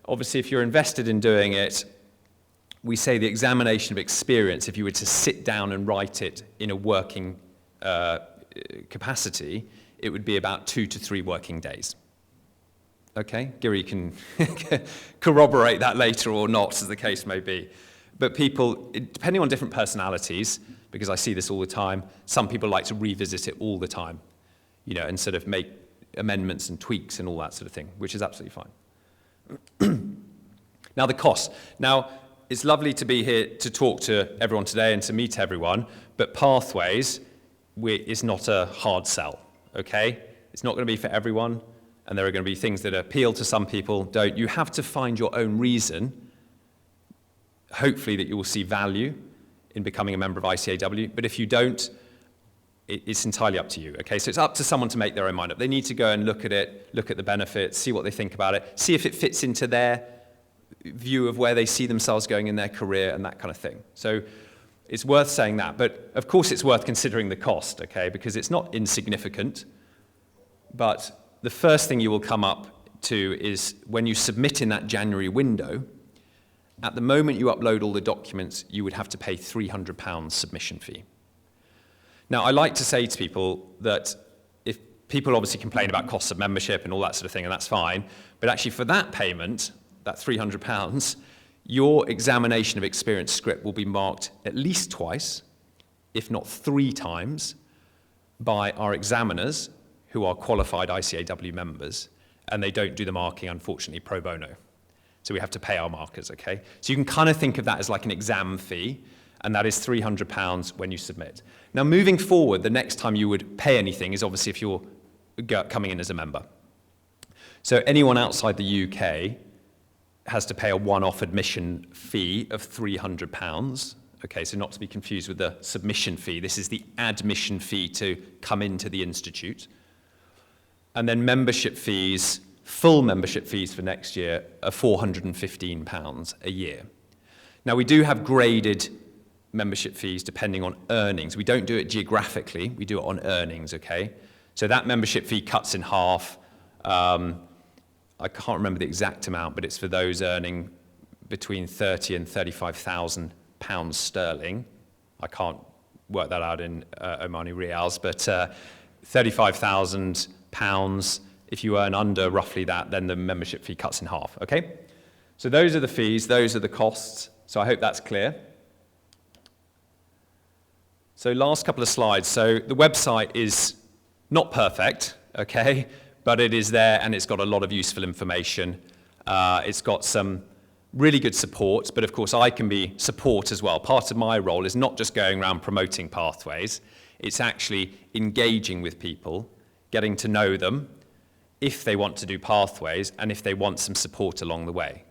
E: obviously, if you're invested in doing it, we say the examination of experience, if you were to sit down and write it in a working capacity, it would be about 2 to 3 working days. Okay, Giri can corroborate that later or not, as the case may be. But people, depending on different personalities, because I see this all the time, some people like to revisit it all the time, and sort of make amendments and tweaks and all that sort of thing, which is absolutely fine. Now, the cost. Now, it's lovely to be here to talk to everyone today and to meet everyone, but Pathways is not a hard sell, okay? It's not going to be for everyone, and there are going to be things that appeal to some people, don't. You have to find your own reason, hopefully that you will see value in becoming a member of ICAEW, but if you don't, it's entirely up to you, okay? So it's up to someone to make their own mind up. They need to go and look at it, look at the benefits, see what they think about it, see if it fits into their view of where they see themselves going in their career and that kind of thing. So it's worth saying that, but of course it's worth considering the cost, okay? Because it's not insignificant, but the first thing you will come up to is when you submit in that January window, at the moment you upload all the documents, you would have to pay £300 submission fee. Now, I like to say to people that if people obviously complain about costs of membership and all that sort of thing, and that's fine, but actually for that payment, that £300, your examination of experience script will be marked at least twice, if not 3 times, by our examiners who are qualified ICAEW members, and they don't do the marking, unfortunately, pro bono. So we have to pay our markers, okay? So you can kind of think of that as like an exam fee, and that is £300 when you submit. Now, moving forward, the next time you would pay anything is obviously if you're coming in as a member. So anyone outside the UK has to pay a one-off admission fee of £300. Okay, so not to be confused with the submission fee. This is the admission fee to come into the institute. And then membership fees, full membership fees for next year are £415 a year. Now, we do have graded membership fees depending on earnings. We don't do it geographically, we do it on earnings, okay? So that membership fee cuts in half. I can't remember the exact amount, but it's for those earning between £30,000 and £35,000 sterling. I can't work that out in Omani Rials, but £35,000. If you earn under roughly that, then the membership fee cuts in half, okay? So those are the fees, those are the costs. So I hope that's clear. So last couple of slides. So the website is not perfect, okay? But it is there and it's got a lot of useful information. It's got some really good support, but of course I can be support as well. Part of my role is not just going around promoting Pathways, it's actually engaging with people, getting to know them, if they want to do Pathways and if they want some support along the way.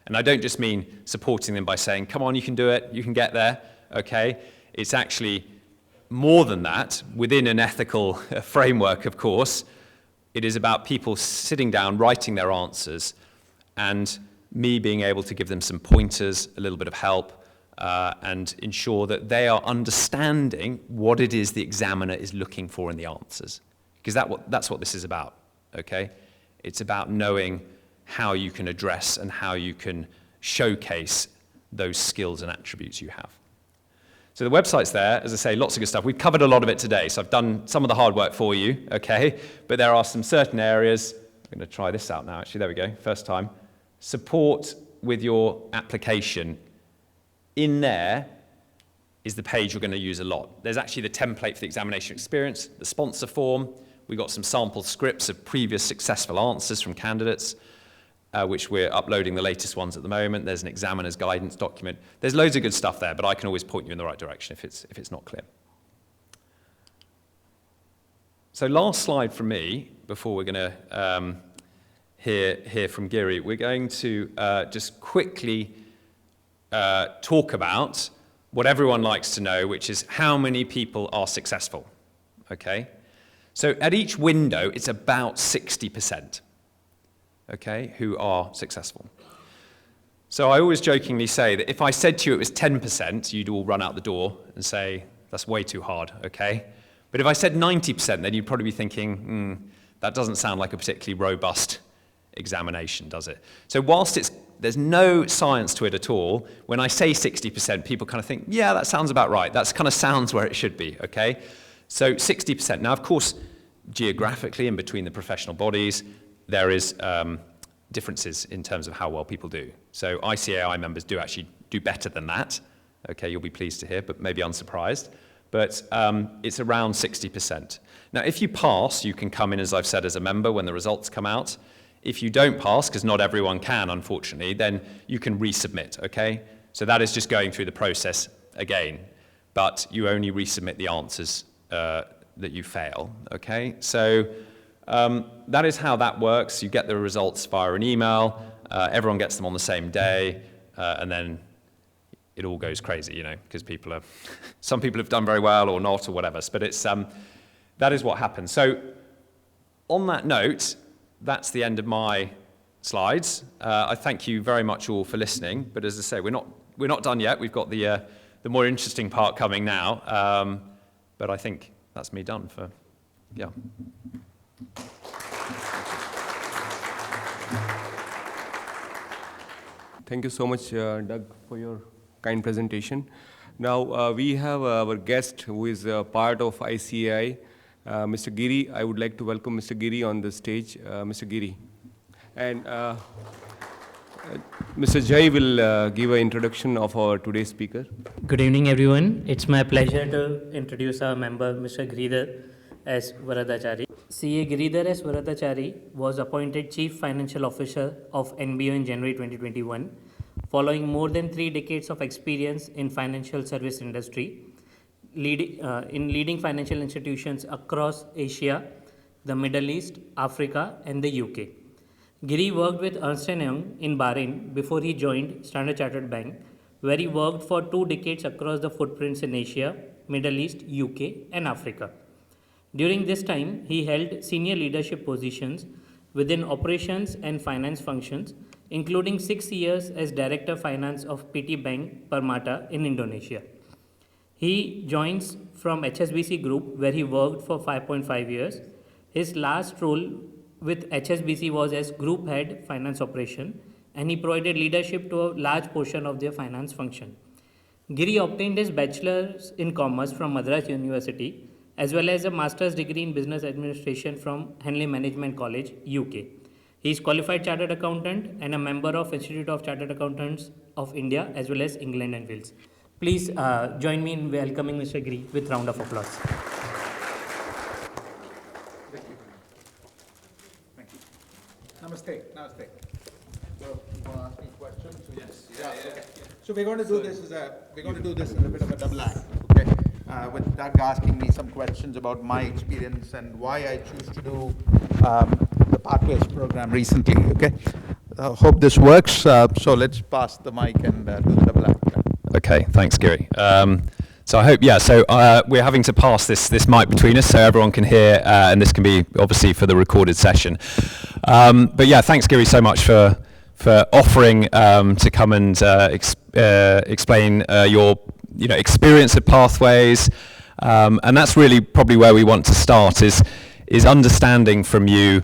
E: And I don't just mean supporting them by saying, come on, you can do it, you can get there, okay? It's actually more than that, within an ethical framework, of course. It is about people sitting down, writing their answers, and me being able to give them some pointers, a little bit of help, and ensure that they are understanding what it is the examiner is looking for in the answers. Because that's what this is about, okay? It's about knowing how you can address and how you can showcase those skills and attributes you have. So the website's there, as I say, lots of good stuff. We've covered a lot of it today, so I've done some of the hard work for you, okay? But there are some certain areas I'm going to try this out now, actually. There we go, first time. Support with your application. In there is the page you're going to use a lot. There's actually the template for the examination experience, the sponsor form. We've got some sample scripts of previous successful answers from candidates, which we're uploading the latest ones at the moment. There's an examiner's guidance document. There's loads of good stuff there, but I can always point you in the right direction if it's not clear. So last slide from me, before we're going to hear from Giri. We're going to just quickly talk about what everyone likes to know, which is how many people are successful, okay? So at each window, it's about 60%, okay, who are successful. So I always jokingly say that if I said to you it was 10%, you'd all run out the door and say, that's way too hard, okay? But if I said 90%, then you'd probably be thinking, that doesn't sound like a particularly robust examination, does it? So whilst there's no science to it at all, when I say 60%, people kind of think, yeah, that sounds about right. That kind of sounds where it should be, okay? So 60%. Now, of course, geographically and between the professional bodies, there is differences in terms of how well people do. So ICAI members do actually do better than that. Okay, you'll be pleased to hear, but maybe unsurprised. But it's around 60%. Now, if you pass, you can come in, as I've said, as a member when the results come out. If you don't pass, because not everyone can, unfortunately, then you can resubmit, okay? So that is just going through the process again, but you only resubmit the answers that you fail, okay? So that is how that works. You get the results via an email, everyone gets them on the same day, and then it all goes crazy, you know, because some people have done very well or not or whatever, but that is what happens. So on that note, that's the end of my slides. I thank you very much all for listening, but as I say, we're not done yet. We've got the more interesting part coming now, but I think that's me done for, yeah.
A: Thank you so much, Doug, for your kind presentation. Now, we have our guest who is part of ICAI, Mr. Giri. I would like to welcome Mr. Giri on the stage. Mr. Giri. And Mr. Jai will give an introduction of our today's speaker.
F: Good evening, everyone. It's my pleasure to introduce our member, Mr. Giridhar S. Varadachari. CA Giridhar S. Varadachari was appointed Chief Financial Officer of NBO in January 2021, following more than 3 decades of experience in financial service industry, in leading financial institutions across Asia, the Middle East, Africa, and the UK. Giri worked with Ernst & Young in Bahrain before he joined Standard Chartered Bank, where he worked for 2 decades across the footprints in Asia, Middle East, UK, and Africa. During this time, he held senior leadership positions within operations and finance functions, including 6 years as Director Finance of PT Bank Permata in Indonesia. He joins from HSBC Group, where he worked for 5.5 years. His last role with HSBC was as Group Head Finance Operation, and he provided leadership to a large portion of their finance function. Giri obtained his Bachelor's in Commerce from Madras University, as well as a Master's degree in Business Administration from Henley Management College, UK. He is qualified Chartered Accountant and a member of Institute of Chartered Accountants of India, as well as England and Wales. Please join me in welcoming Mr. Giri with round of applause.
G: Thank you. Namaste. Namaste. So you want to ask me questions? So yes. Yeah. Okay. So we're going to do this in a bit of a double act. Okay. With Doug asking me some questions about my experience and why I choose to do the Pathways program recently. Okay. Hope this works. So let's pass the mic and do the double act.
E: Okay, thanks, Giri. So I hope, we're having to pass this mic between us so everyone can hear, and this can be obviously for the recorded session. But yeah, thanks, Giri, so much for offering to come and explain your experience at Pathways, and that's really probably where we want to start is understanding from you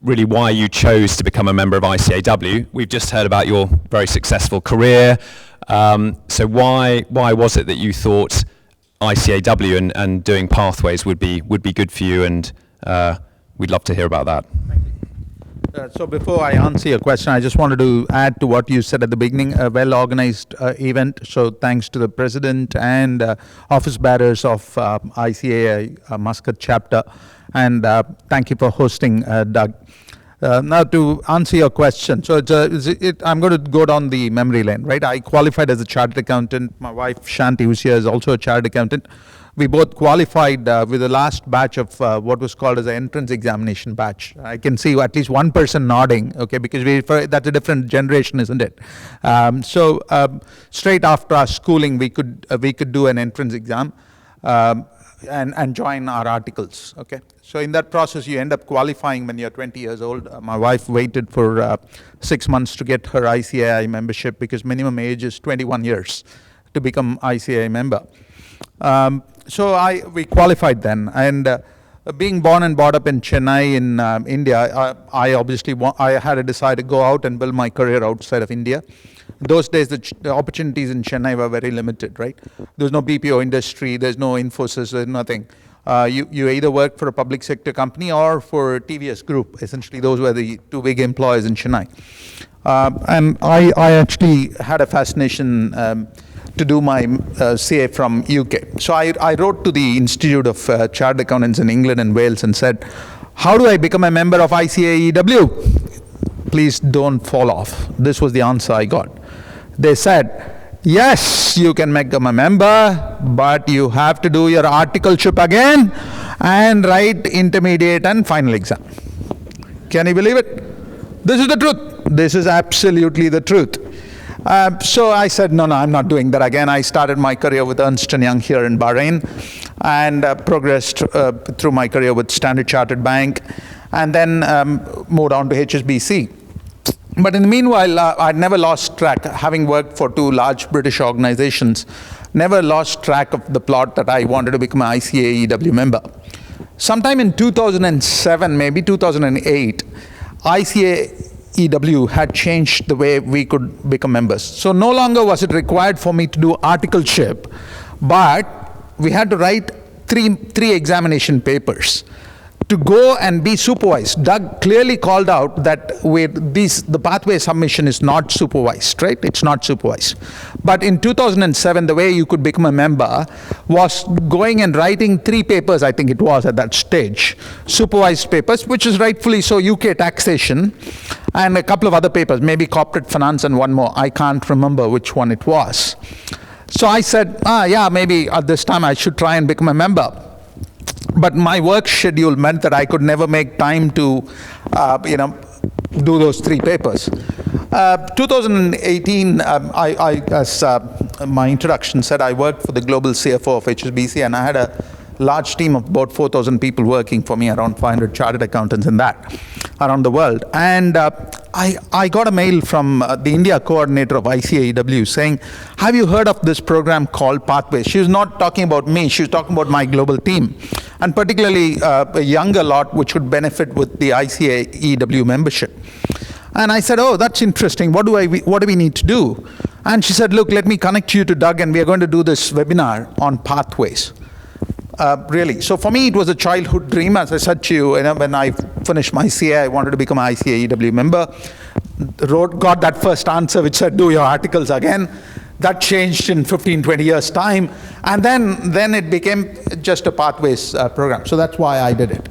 E: really why you chose to become a member of ICAEW. We've just heard about your very successful career. So why was it that you thought ICAEW and doing Pathways would be good for you, and we'd love to hear about that.
G: Thank you. So before I answer your question, I just wanted to add to what you said at the beginning, a well-organized event. So thanks to the president and office bearers of ICAI Muscat chapter. And thank you for hosting, Doug. Now to answer your question, so I'm going to go down the memory lane, right? I qualified as a chartered accountant. My wife Shanti, who's here, is also a chartered accountant. We both qualified with the last batch of what was called as an entrance examination batch. I can see at least one person nodding, okay, because that's a different generation, isn't it? So straight after our schooling, we could do an entrance exam and join our articles, okay? So in that process, you end up qualifying when you're 20 years old. My wife waited for 6 months to get her ICAI membership because minimum age is 21 years to become ICAI member. So we qualified then, and being born and brought up in Chennai in India, I obviously I had to decide to go out and build my career outside of India. Those days, the opportunities in Chennai were very limited, right? There's no BPO industry, there's no Infosys, there's nothing. You either work for a public sector company or for TVS Group. Essentially, those were the two big employers in Chennai. And I actually had a fascination to do my CA from UK. So I wrote to the Institute of Chartered Accountants in England and Wales and said, how do I become a member of ICAEW? Please don't fall off. This was the answer I got. They said, yes, you can become a member, but you have to do your articleship again and write intermediate and final exam. Can you believe it? This is the truth. This is absolutely the truth. So I said, no, I'm not doing that again. I started my career with Ernst & Young here in Bahrain and progressed through my career with Standard Chartered Bank and then moved on to HSBC. But in the meanwhile, I'd never lost track, having worked for two large British organizations, never lost track of the plot that I wanted to become an ICAEW member. Sometime in 2007, maybe 2008, ICAEW had changed the way we could become members. So no longer was it required for me to do articleship, but we had to write three examination papers to go and be supervised. Doug clearly called out that the pathway submission is not supervised, right? It's not supervised. But in 2007, the way you could become a member was going and writing 3 papers, I think it was at that stage, supervised papers, which is rightfully so, UK taxation, and a couple of other papers, maybe corporate finance and one more. I can't remember which one it was. So I said, yeah, maybe at this time I should try and become a member. But my work schedule meant that I could never make time to, do those 3 papers. 2018, as my introduction said, I worked for the global CFO of HSBC, and I had a large team of about 4,000 people working for me, around 500 chartered accountants in that, around the world. And I got a mail from the India coordinator of ICAEW saying, have you heard of this program called Pathways? She was not talking about me, she was talking about my global team, and particularly a younger lot which would benefit with the ICAEW membership. And I said, oh, that's interesting. What do we need to do? And she said, look, let me connect you to Doug, and we are going to do this webinar on pathways. Really. So for me, it was a childhood dream. As I said to you, when I finished my CA, I wanted to become an ICAEW member. Got that first answer, which said, do your articles again. That changed in 15, 20 years' time. And then it became just a pathways program. So that's why I did it.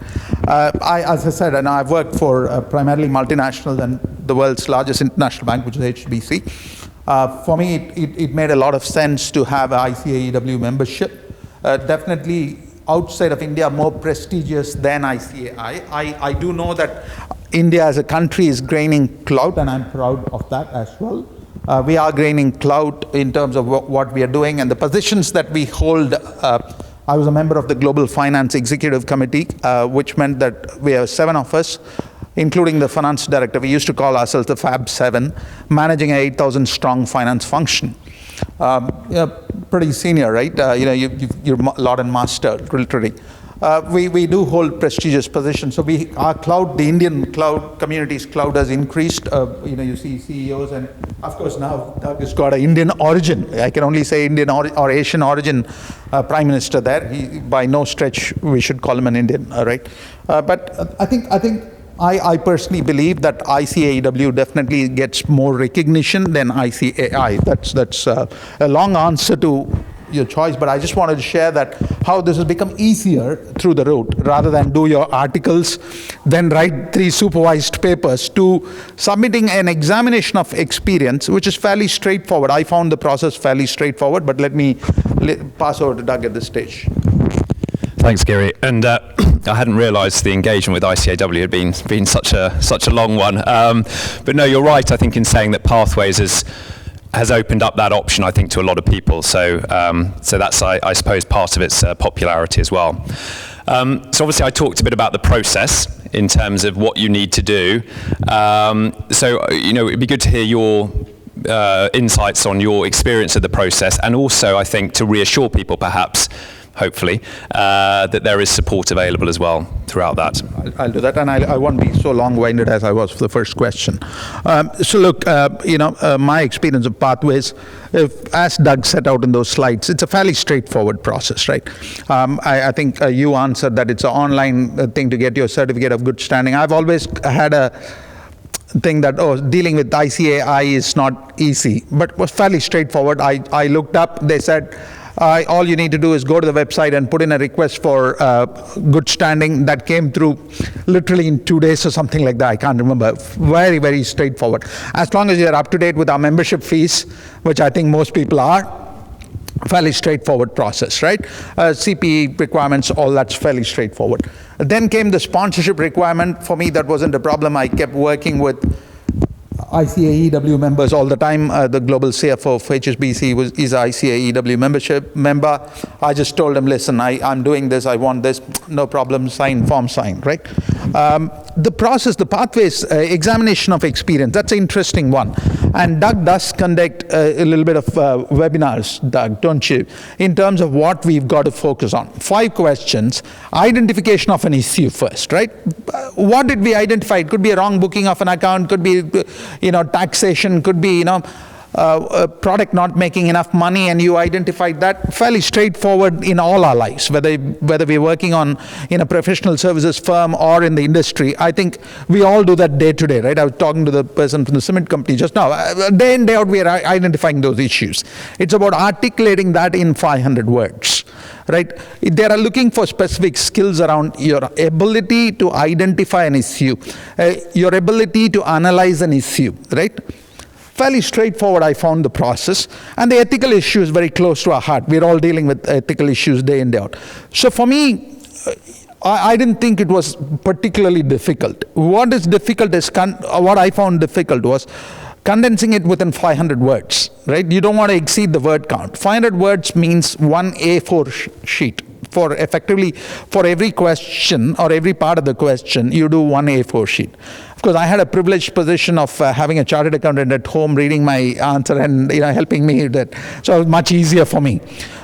G: As I said, and I've worked for primarily multinationals and the world's largest international bank, which is HSBC. For me, it made a lot of sense to have an ICAEW membership. Definitely outside of India, more prestigious than ICAI. I do know that India as a country is gaining clout, and I'm proud of that as well. We are gaining clout in terms of what we are doing and the positions that we hold. I was a member of the Global Finance Executive Committee, which meant that we have 7 of us, including the finance director. We used to call ourselves the Fab 7, managing an 8,000 strong finance function. Pretty senior, right? You're Lord and Master, literally. We do hold prestigious positions. So our cloud, the Indian cloud community's cloud has increased. You see CEOs, and of course now Doug has got an Indian origin. I can only say Indian or Asian origin prime minister there. By no stretch we should call him an Indian, right? But I think I personally believe that ICAEW definitely gets more recognition than ICAI. That's a long answer to your choice, but I just wanted to share that how this has become easier through the route, rather than do your articles, then write 3 supervised papers, to submitting an examination of experience, which is fairly straightforward. I found the process fairly straightforward, but let me pass over to Doug at this stage.
E: Thanks, Giri. And I hadn't realised the engagement with ICAEW had been such a long one. But no, you're right, I think, in saying that Pathways has opened up that option, I think, to a lot of people. So that's, I suppose, part of its popularity as well. So obviously I talked a bit about the process in terms of what you need to do. It'd be good to hear your insights on your experience of the process, and also, I think, to reassure people, perhaps, hopefully, that there is support available as well throughout that.
G: I'll do that, and I won't be so long-winded as I was for the first question. So look, my experience of Pathways, as Doug set out in those slides, it's a fairly straightforward process, right? I think you answered that it's an online thing to get your certificate of good standing. I've always had a thing that, dealing with ICAI is not easy, but it was fairly straightforward. I looked up, they said, all you need to do is go to the website and put in a request for good standing. That came through literally in 2 days or something like that. I can't remember. Very, very straightforward. As long as you're up to date with our membership fees, which I think most people are, fairly straightforward process, right? CPE requirements, all that's fairly straightforward. Then came the sponsorship requirement. For me, that wasn't a problem. I kept working with ICAEW members all the time. The global CFO of HSBC is an ICAEW member. I just told him, listen, I'm doing this, I want this, no problem, form sign, right? The process, the Pathways examination of experience, that's an interesting one. And Doug does conduct a little bit of webinars, Doug, don't you? In terms of what we've got to focus on. 5 questions. Identification of an issue first, right? What did we identify? It could be a wrong booking of an account, could be, taxation, could be, a product not making enough money, and you identified that. Fairly straightforward in all our lives, whether we're working in a professional services firm or in the industry. I think we all do that day to day, right? I was talking to the person from the cement company just now. Day in, day out, we are identifying those issues. It's about articulating that in 500 words. Right? They are looking for specific skills around your ability to identify an issue, your ability to analyze an issue, right? Fairly straightforward, I found the process. And the ethical issue is very close to our heart. We're all dealing with ethical issues day in, day out. So for me, I didn't think it was particularly difficult. What is difficult is, what I found difficult was condensing it within 500 words, right? You don't want to exceed the word count. 500 words means one A4 sheet. For every question or every part of the question, you do one A4 sheet. Of course, I had a privileged position of having a chartered accountant at home reading my answer and helping me with that. So it was much easier for me.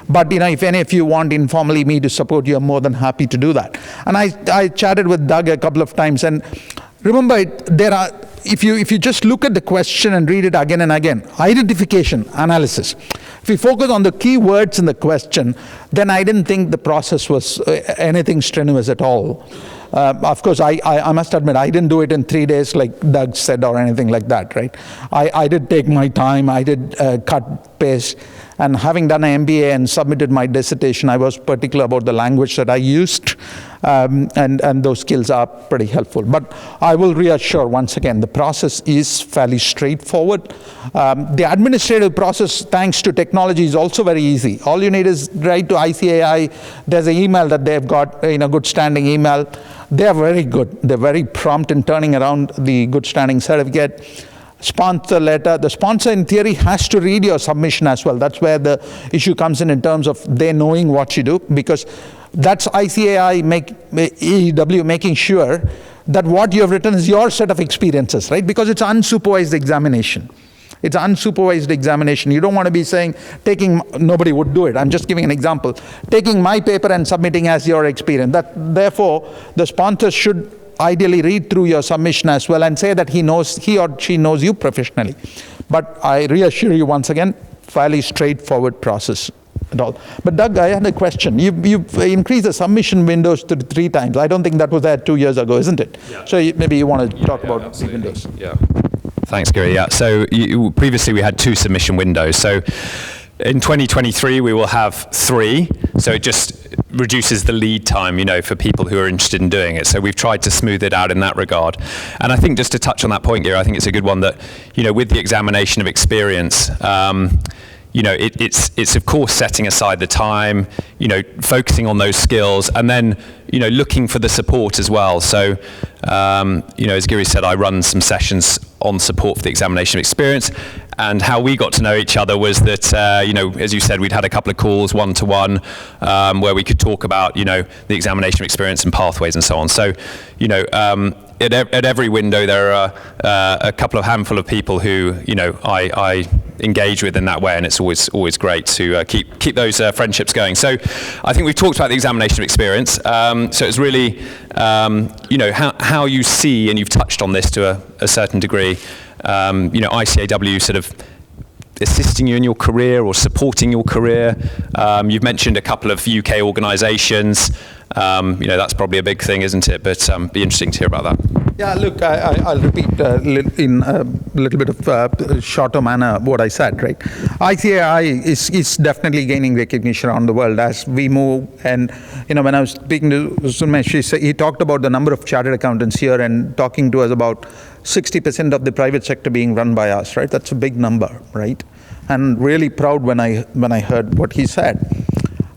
G: But if any of you want informally me to support you, I'm more than happy to do that. And I chatted with Doug a couple of times, and remember, if you just look at the question and read it again and again, identification, analysis. If we focus on the key words in the question, then I didn't think the process was anything strenuous at all. Of course, I must admit, I didn't do it in 3 days like Doug said or anything like that, right? I did take my time, I did cut, paste, and having done an MBA and submitted my dissertation, I was particular about the language that I used, and those skills are pretty helpful. But I will reassure once again, the process is fairly straightforward. The administrative process, thanks to technology, is also very easy. All you need is write to ICAI. There's an email that they've got, good standing email. They're very good. They're very prompt in turning around the good standing certificate. Sponsor letter. The sponsor, in theory, has to read your submission as well. That's where the issue comes in terms of they knowing what you do, because that's ICAI EW making sure that what you have written is your set of experiences, right? Because it's unsupervised examination. It's unsupervised examination. You don't want to be saying, nobody would do it. I'm just giving an example. Taking my paper and submitting as your experience. Therefore, the sponsor should ideally read through your submission as well and say that he or she knows you professionally. But I reassure you once again, fairly straightforward process. at all. But Doug, I had a question. You've increased the submission windows to 3 times. I don't think that was there 2 years ago, isn't it?
E: Yeah.
G: So maybe you want to talk about the
E: absolutely.
G: windows.
E: Yeah. Thanks, Gary. Yeah. So previously we had 2 submission windows. So in 2023 we will have 3. So it just reduces the lead time, for people who are interested in doing it. So we've tried to smooth it out in that regard. And I think just to touch on that point, Gary, I think it's a good one that, with the examination of experience, it's of course setting aside the time, focusing on those skills, and then, looking for the support as well. So, as Giri said, I run some sessions on support for the examination of experience, and how we got to know each other was that, as you said, we'd had a couple of calls one-to-one where we could talk about, the examination of experience and pathways and so on. So, at every window there are a couple of handful of people who I engage with in that way, and it's always great to keep those friendships going. So I think we've talked about the examination of experience. So it's really how you see, and you've touched on this to a certain degree, ICAEW sort of assisting you in your career or supporting your career. You've mentioned a couple of UK organisations. That's probably a big thing, isn't it? But be interesting to hear about that.
G: Yeah, look, I'll repeat in a little bit of shorter manner what I said, right? ICAI is definitely gaining recognition around the world as we move. And, when I was speaking to Sumesh, he talked about the number of chartered accountants here and talking to us about 60% of the private sector being run by us, right? That's a big number, right? And really proud when I heard what he said.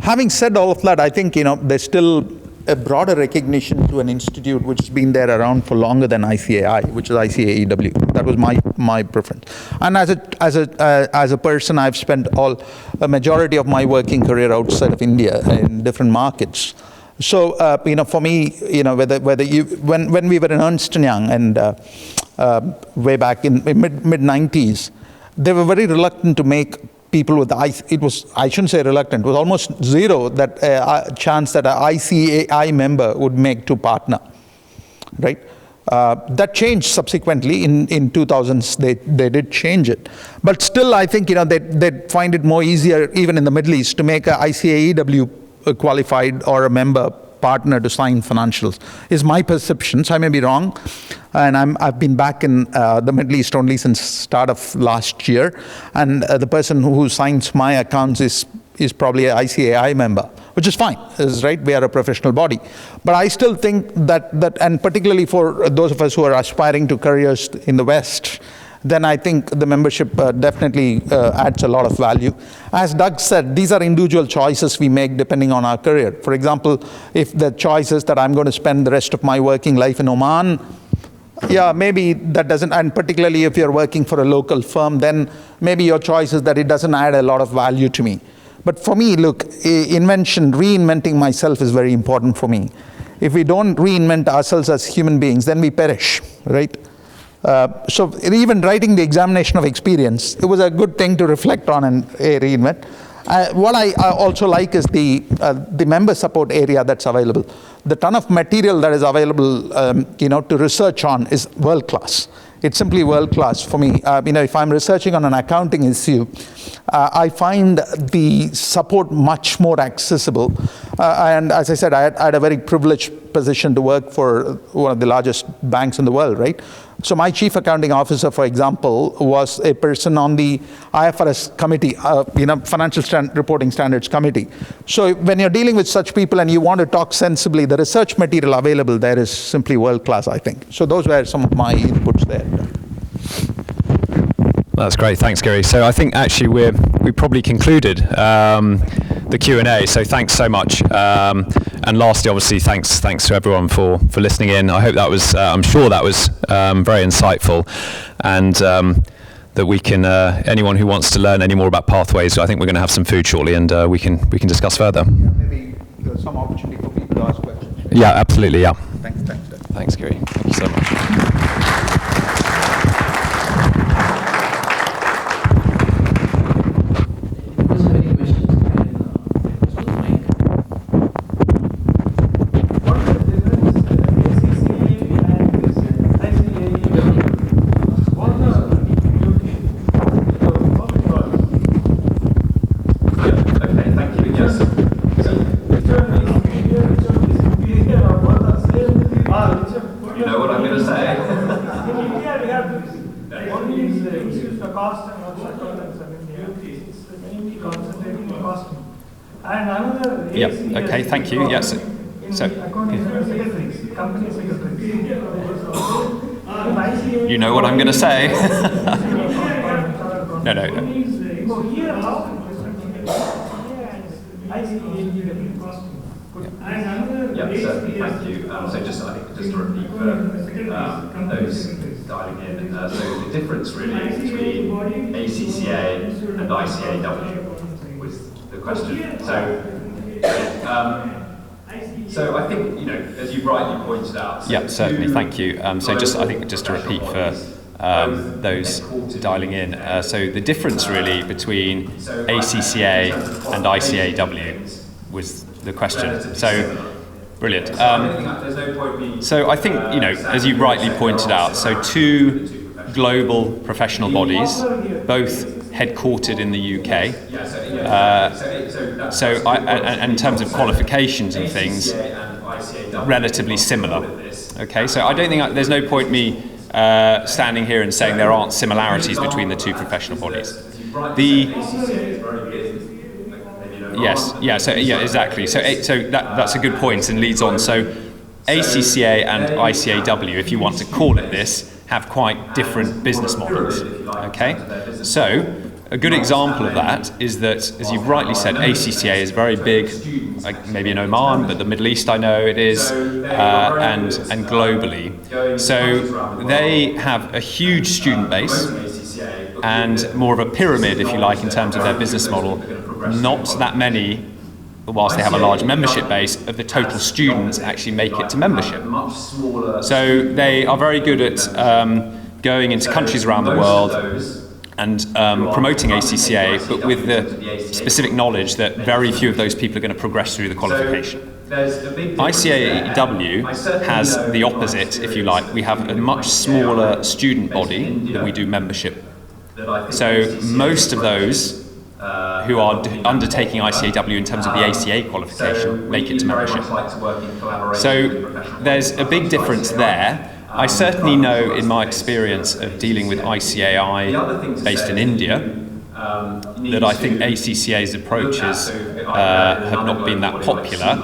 G: Having said all of that, I think, there's still a broader recognition to an institute which has been there around for longer than ICAI, which is ICAEW. That was my preference. And as a person, I've spent a majority of my working career outside of India in different markets. So for me, when we were in Ernst & Young and way back in mid 90s, they were very reluctant to make people with I shouldn't say reluctant, it was almost zero that chance that an ICAI member would make to partner, right? That changed subsequently in 2000s. They did change it, but still I think they'd find it more easier even in the Middle East to make a ICAEW qualified or a member partner to sign financials, is my perception. So I may be wrong, and I've been back in the Middle East only since start of last year, and the person who signs my accounts is probably an ICAI member, which is fine, is right. We are a professional body, but I still think that and particularly for those of us who are aspiring to careers in the West, then I think the membership definitely adds a lot of value. As Doug said, these are individual choices we make depending on our career. For example, if the choice is that I'm going to spend the rest of my working life in Oman, yeah, maybe that doesn't, and particularly if you're working for a local firm, then maybe your choice is that it doesn't add a lot of value to me. But for me, look, reinventing myself is very important for me. If we don't reinvent ourselves as human beings, then we perish, right? So even writing the examination of experience, it was a good thing to reflect on and reinvent. What I also like is the member support area that's available. The ton of material that is available, to research on is world class. It's simply world class for me. If I'm researching on an accounting issue, I find the support much more accessible. And as I said, I had a very privileged position to work for one of the largest banks in the world, right? So my chief accounting officer, for example, was a person on the IFRS committee, financial reporting standards committee. So when you're dealing with such people and you want to talk sensibly, the research material available there is simply world class, I think. So those were some of my inputs there.
E: That's great. Thanks, Gary. So I think actually we probably concluded the Q&A. So thanks so much. And lastly, obviously, thanks to everyone for listening in. I hope that was, I'm sure that was very insightful, and that we can, anyone who wants to learn any more about pathways, I think we're going to have some food shortly, and we can discuss further.
G: Maybe there's some opportunity for people to ask questions.
E: Yeah, absolutely. Yeah.
G: Thanks.
E: Thanks, Gary. Thank you so much. Yeah, okay, thank you. Yes. So, you know what I'm going to say. No.
H: Yeah, certainly, thank you. So just to repeat for those dialing in, so the difference really between ACCA and ICAEW was the question. So I think, as you rightly pointed out.
E: Yeah, certainly, thank you. So just to repeat for those dialing in. So the difference really between ACCA and ICAEW was the question. So, brilliant. So I think, as you rightly pointed out, so two global professional bodies, both headquartered in the UK. And in terms of qualifications and things, relatively similar. Okay, so I don't think there's no point me standing here and saying there aren't similarities between the two professional bodies. Exactly. So that's a good point and leads on. So ACCA and ICAEW, if you want to call it this, have quite different business models. Okay, so a good example of that is that, as you've rightly said, ACCA is very big, like maybe in Oman, but the Middle East I know it is, and globally. So they have a huge student base and more of a pyramid, if you like, in terms of their business model. Not that many, whilst they have a large membership base, of the total students actually make it to membership. So they are very good at going into countries around the world and promoting ACCA, but with the specific knowledge that very few of those people are going to progress through the qualification. ICAEW has the opposite, if you like. We have a much smaller student body than we do membership. So most of those who are undertaking ICAEW in terms of the ACA qualification make it to membership. So there's a big difference there. I certainly know in my experience of dealing with ICAI based in India that I think ACCA's approaches have not been that popular.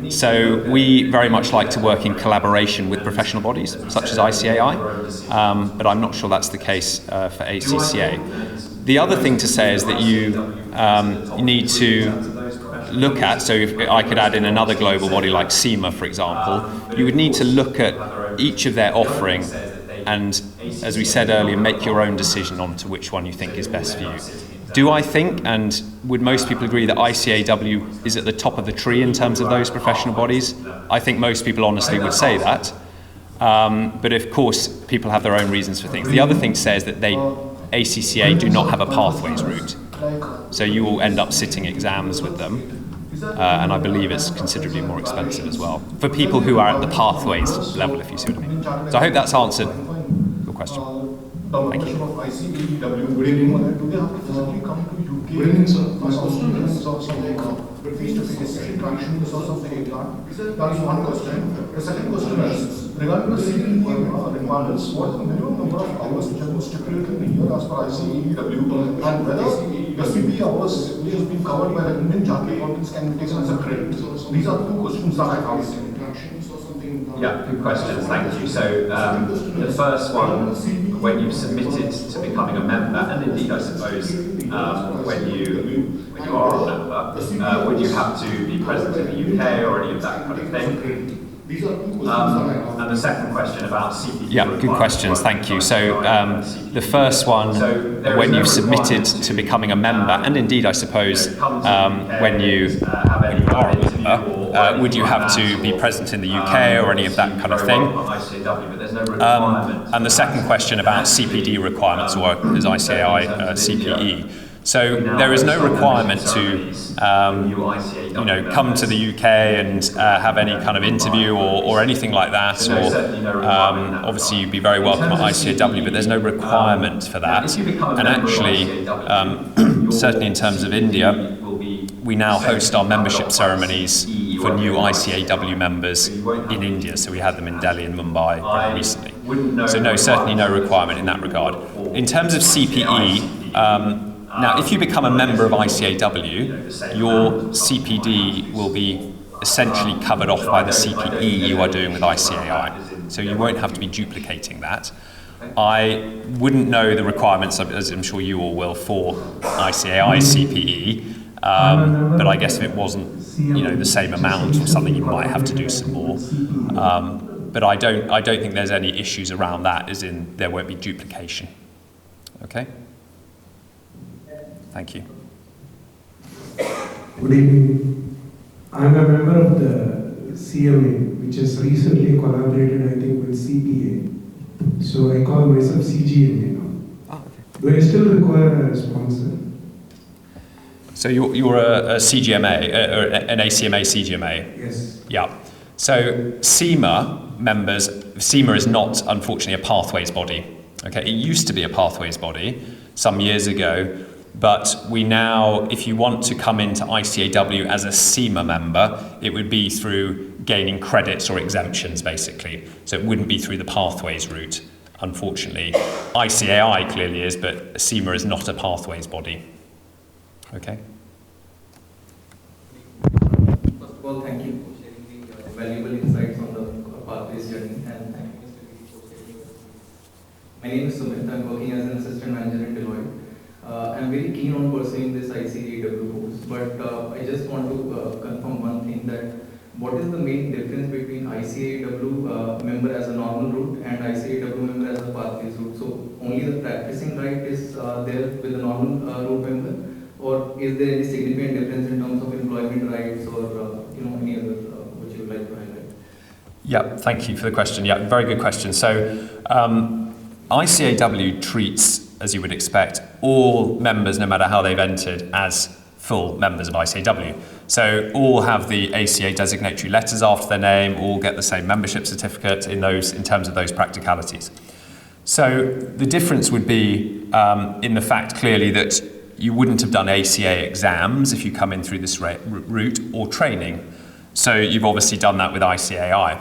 E: So we very much like to work in collaboration with professional bodies such as ICAI, but I'm not sure that's the case for ACCA. The other thing to say is that you need to look at, so if I could add in another global body like SEMA, for example, you would need to look at each of their offering and, as we said earlier, make your own decision on to which one you think is best for you. Do I think, and would most people agree, that ICAEW is at the top of the tree in terms of those professional bodies? I think most people honestly would say that. But of course, people have their own reasons for things. The other thing to say is that ACCA do not have a pathways route. So you will end up sitting exams with them. And I believe it's considerably more expensive as well for people who are at the pathways level, if you see what I mean. So I hope that's answered your question. Thank you.
I: Good evening. Do they have to physically come to UK? Good evening, sir. My question is face-to-face interaction or something like that. That is one question. The second question is, regarding the CPE requirements, what is the minimum number of hours which are stipulated in a year as per ICAEW, and whether the CPE hours which has been covered by the Indian Chartered Accountants can be taken as a credit? These are two questions that I have.
H: Yeah, good questions, thank you. So the first one, when you've submitted to becoming a member, and indeed I suppose when you are a member, would you have to be present in the UK or any of that kind of thing? And the second question about CPD.
E: Yeah, good questions, thank you. So the first one, when you've submitted to becoming a member, and indeed I suppose when you are a member, would you have to be present in the UK or any of that kind of thing? And the second question about CPD requirements, or as ICAI CPE. So there is no requirement to come to the UK and have any kind of interview or anything like that, or obviously you'd be very welcome at ICAEW, but there's no requirement for that. And actually, certainly in terms of India, we now host our membership ceremonies for new ICAEW members in India. So we had them in Delhi and Mumbai quite recently. So no, certainly no requirement in that regard. In terms of CPE, Now, if you become a member of ICAEW, your CPD will be essentially covered off by the CPE you are doing with ICAI. So you won't have to be duplicating that. I wouldn't know the requirements, as I'm sure you all will, for ICAI CPE, but I guess if it wasn't, the same amount or something, you might have to do some more. But I don't think there's any issues around that, as in there won't be duplication. Okay? Thank you.
J: Good evening. I'm a member of the CMA, which has recently collaborated, I think, with CPA. So I call myself CGMA now. Do I still require a sponsor?
E: So you're a CGMA, or an ACMA CGMA?
J: Yes.
E: Yeah. So SEMA members, SEMA is not, unfortunately, a pathways body. Okay, it used to be a pathways body some years ago, but we now, if you want to come into ICAEW as a SEMA member, it would be through gaining credits or exemptions, basically. So it wouldn't be through the pathways route, unfortunately. ICAI clearly is, but SEMA is not a pathways body. Okay.
K: First of all, thank you for sharing the valuable insights on the pathways journey, and thank you, Mr. Giri, for sharing your experience. My name is Sumit. I'm working as an assistant manager in Deloitte. I'm very keen on pursuing this ICAEW course, but I just want to confirm one thing, that what is the main difference between ICAEW member as a normal route and ICAEW member as a pathways route? So only the practicing right is there with the normal route member, or is there any significant difference in terms of employment rights or any other which you would like to highlight?
E: Yeah, thank you for the question. Yeah, very good question. So ICAEW treats, as you would expect, all members, no matter how they've entered, as full members of ICAEW. So all have the ACA designatory letters after their name, all get the same membership certificate in terms of those practicalities. So the difference would be in the fact, clearly, that you wouldn't have done ACA exams if you come in through this route, or training. So you've obviously done that with ICAI.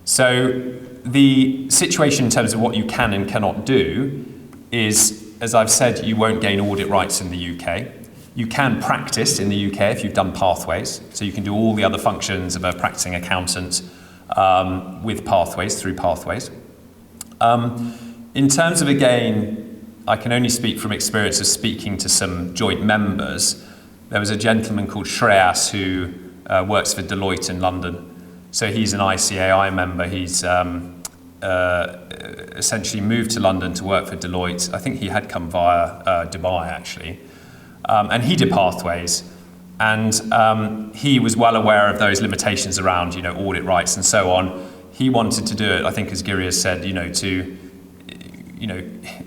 E: So the situation in terms of what you can and cannot do is, as I've said, you won't gain audit rights in the UK. You can practice in the UK if you've done pathways. So you can do all the other functions of a practicing accountant with pathways, through pathways. In terms of, again, I can only speak from experience of speaking to some joint members. There was a gentleman called Shreyas who works for Deloitte in London. So he's an ICAI member. He's essentially moved to London to work for Deloitte. I think he had come via Dubai, actually. And he did pathways. And he was well aware of those limitations around, audit rights and so on. He wanted to do it, I think, as Giri has said, to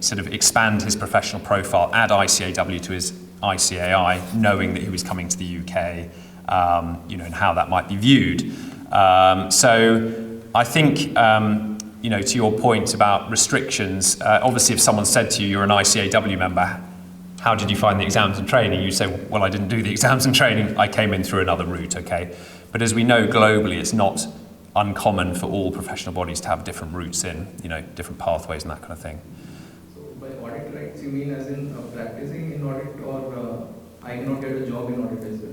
E: sort of expand his professional profile, add ICAEW to his ICAI, knowing that he was coming to the UK, and how that might be viewed. So I think, to your point about restrictions, obviously if someone said to you, you're an ICAEW member, how did you find the exams and training? You say, well, I didn't do the exams and training, I came in through another route, okay? But as we know globally, it's not uncommon for all professional bodies to have different routes in, different pathways and that kind of thing.
K: So by audit rights, you mean as in practicing in audit, or I cannot get a job in audit as well?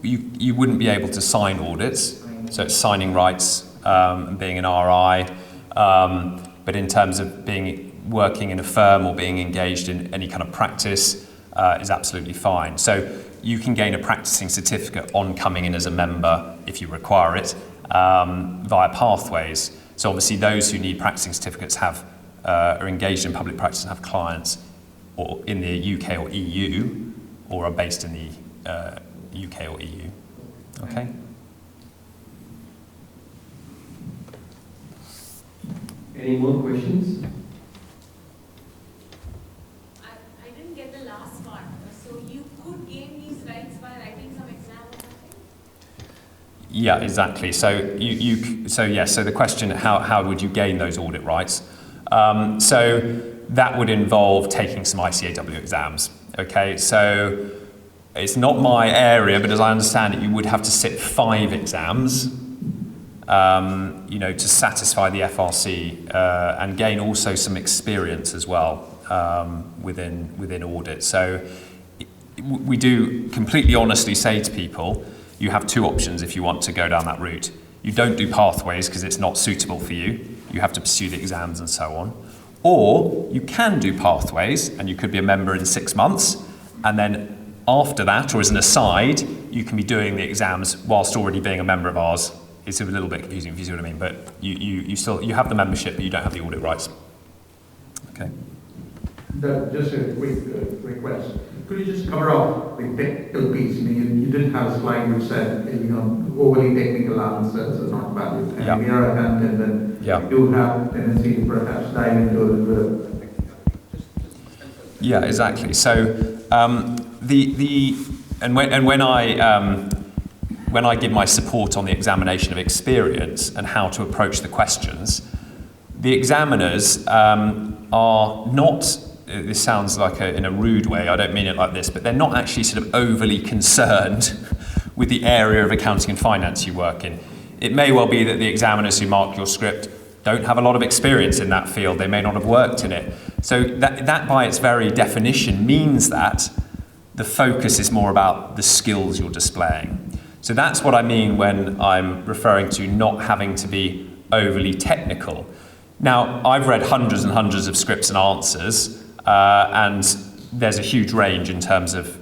E: You wouldn't be able to sign audits, so it's signing rights, being an RI, but in terms of working in a firm or being engaged in any kind of practice is absolutely fine. So you can gain a practicing certificate on coming in as a member if you require it via pathways. So obviously those who need practicing certificates are engaged in public practice and have clients or in the UK or EU, or are based in the UK or EU. Okay.
K: Any more questions?
L: I didn't get the last part. So you could gain these rights by writing some exam or something?
E: Yeah, exactly. So so the question, how would you gain those audit rights? So that would involve taking some ICAEW exams. Okay, so it's not my area, but as I understand it, you would have to sit 5 exams, to satisfy the FRC and gain also some experience as well within audit. So we do completely honestly say to people, you have two options if you want to go down that route. You don't do pathways because it's not suitable for you. You have to pursue the exams and so on. Or you can do pathways and you could be a member in 6 months, and then after that, or as an aside, you can be doing the exams whilst already being a member of ours. It's a little bit confusing if you see what I mean, but you have the membership, but you don't have the audit rights. Okay.
I: Just a quick request. Could you just cover off the technical piece? I mean, you did have a slide which said, overly technical answers are not valued. And
E: Yeah.
I: we are accountant, and we do have tendency to perhaps dive into a little bit of.
E: Yeah, exactly. So when I give my support on the examination of experience and how to approach the questions, the examiners are not. This sounds like in a rude way, I don't mean it like this, but they're not actually sort of overly concerned with the area of accounting and finance you work in. It may well be that the examiners who mark your script don't have a lot of experience in that field, they may not have worked in it. So that by its very definition means that the focus is more about the skills you're displaying. So that's what I mean when I'm referring to not having to be overly technical. Now, I've read hundreds and hundreds of scripts and answers, and there's a huge range in terms of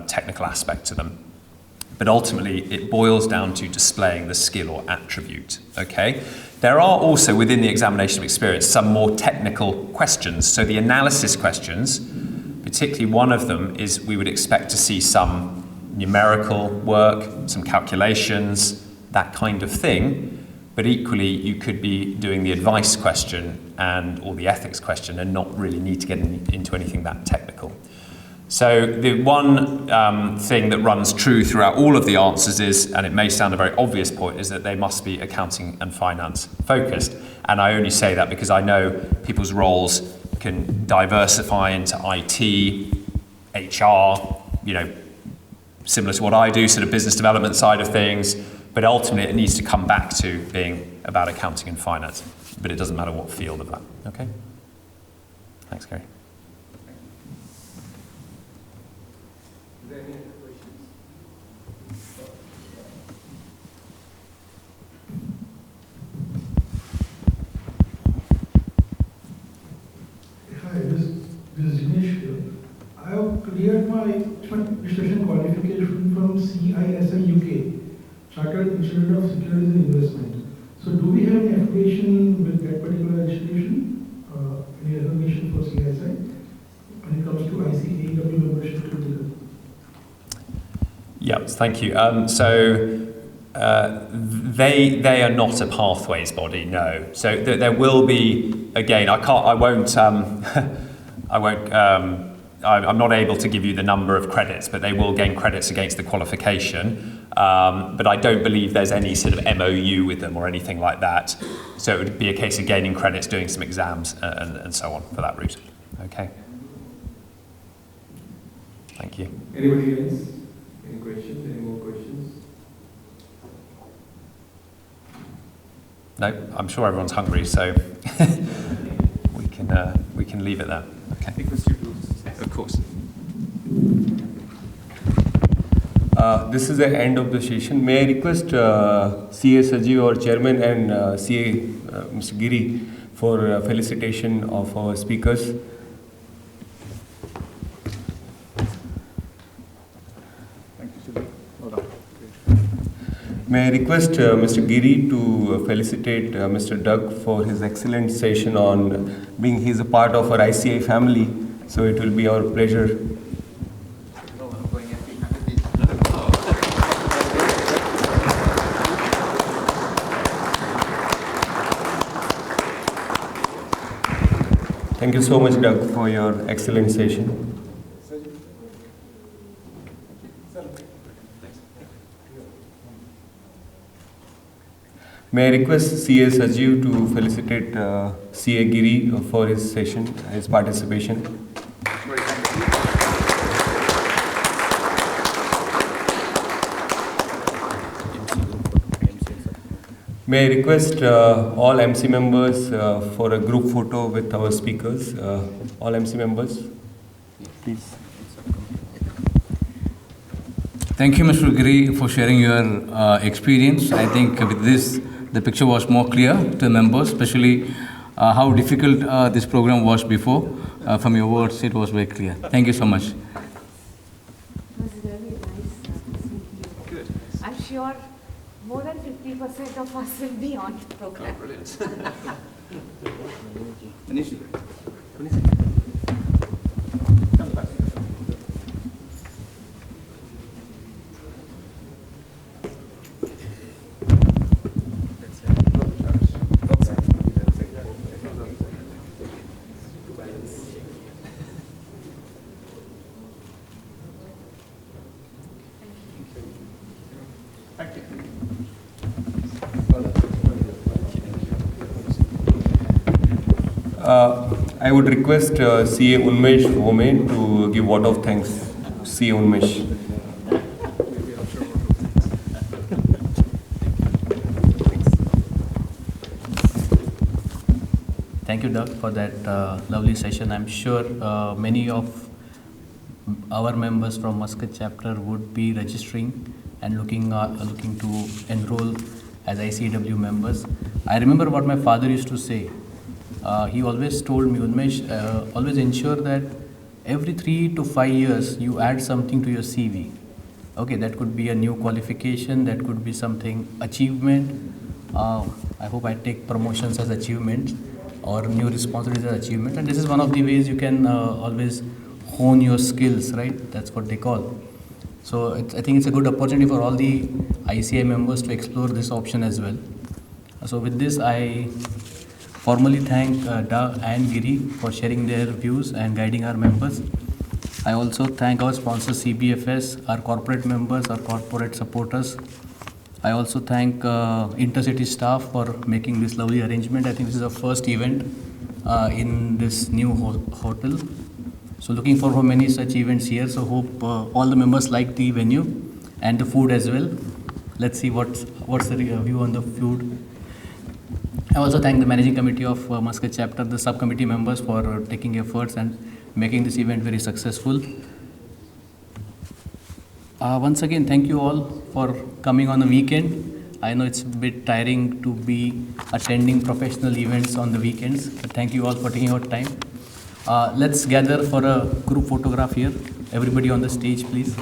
E: technical aspect to them. But ultimately, it boils down to displaying the skill or attribute, okay? There are also, within the examination of experience, some more technical questions. So the analysis questions, particularly one of them is we would expect to see some numerical work, some calculations, that kind of thing. But equally, you could be doing the advice question or the ethics question and not really need to get into anything that technical. So the one thing that runs true throughout all of the answers is, and it may sound a very obvious point, is that they must be accounting and finance focused. And I only say that because I know people's roles can diversify into IT, HR, similar to what I do, sort of business development side of things. But ultimately, it needs to come back to being about accounting and finance. But it doesn't matter what field of that. Okay? Thanks, Gary.
A: Is there any other questions?
J: Hi, this is Dinesh here. I have cleared my administration qualification from CISM UK, Chartered Institute of Securities and Investment. So do we have any affiliation with that particular institution? Any recognition for CISI when it comes to ICAEW membership to the...
E: Yeah, thank you. They are not a pathways body, no. So there will be, again, I'm not able to give you the number of credits, but they will gain credits against the qualification. But I don't believe there's any sort of MOU with them or anything like that. So it would be a case of gaining credits, doing some exams, and so on for that route. Okay. Thank you.
I: Anybody else? Any questions? Any more questions?
E: No, I'm sure everyone's hungry, so we can leave it there. Okay. Of course.
A: This is the end of the session. May I request CA Saji, our chairman, and CA Mr. Giri for felicitation of our speakers. May I request Mr. Giri to felicitate Mr. Doug for his excellent session on being he's a part of our ICAI family. So it will be our pleasure. Thank you so much, Doug, for your excellent session. May I request CA Sajiv to felicitate CA Giri for his session, his participation. May I request all MC members for a group photo with our speakers. All MC members, please.
C: Thank you, Mr. Giri, for sharing your experience. I think with this, the picture was more clear to the members, especially how difficult this program was before. From your words, it was very clear. Thank you so much.
L: It was really nice listening to you. I'm sure more than 50% of us will be on the program.
A: I would request CA Unmesh Home to give word of thanks. CA Unmesh.
D: Thank you, Doug, for that lovely session. I'm sure many of our members from Muscat chapter would be registering and looking to enroll as ICAEW members. I remember what my father used to say. He always told me, Unmesh, always ensure that every 3 to 5 years you add something to your CV. Okay, that could be a new qualification, that could be something achievement. I hope I take promotions as achievements or new responsibilities as achievement. And this is one of the ways you can always hone your skills, right? That's what they call. So I think it's a good opportunity for all the ICAI members to explore this option as well. So with this, I formally thank Da and Giri for sharing their views and guiding our members. I also thank our sponsor CBFS, our corporate members, our corporate supporters. I also thank Intercity staff for making this lovely arrangement. I think this is our first event in this new hotel. So looking forward for many such events here. So hope all the members like the venue and the food as well. Let's see what's the view on the food. I also thank the managing committee of Muscat chapter, the subcommittee members for taking efforts and making this event very successful. Once again, thank you all for coming on the weekend. I know it's a bit tiring to be attending professional events on the weekends, but thank you all for taking out time. Let's gather for a group photograph here. Everybody on the stage, please.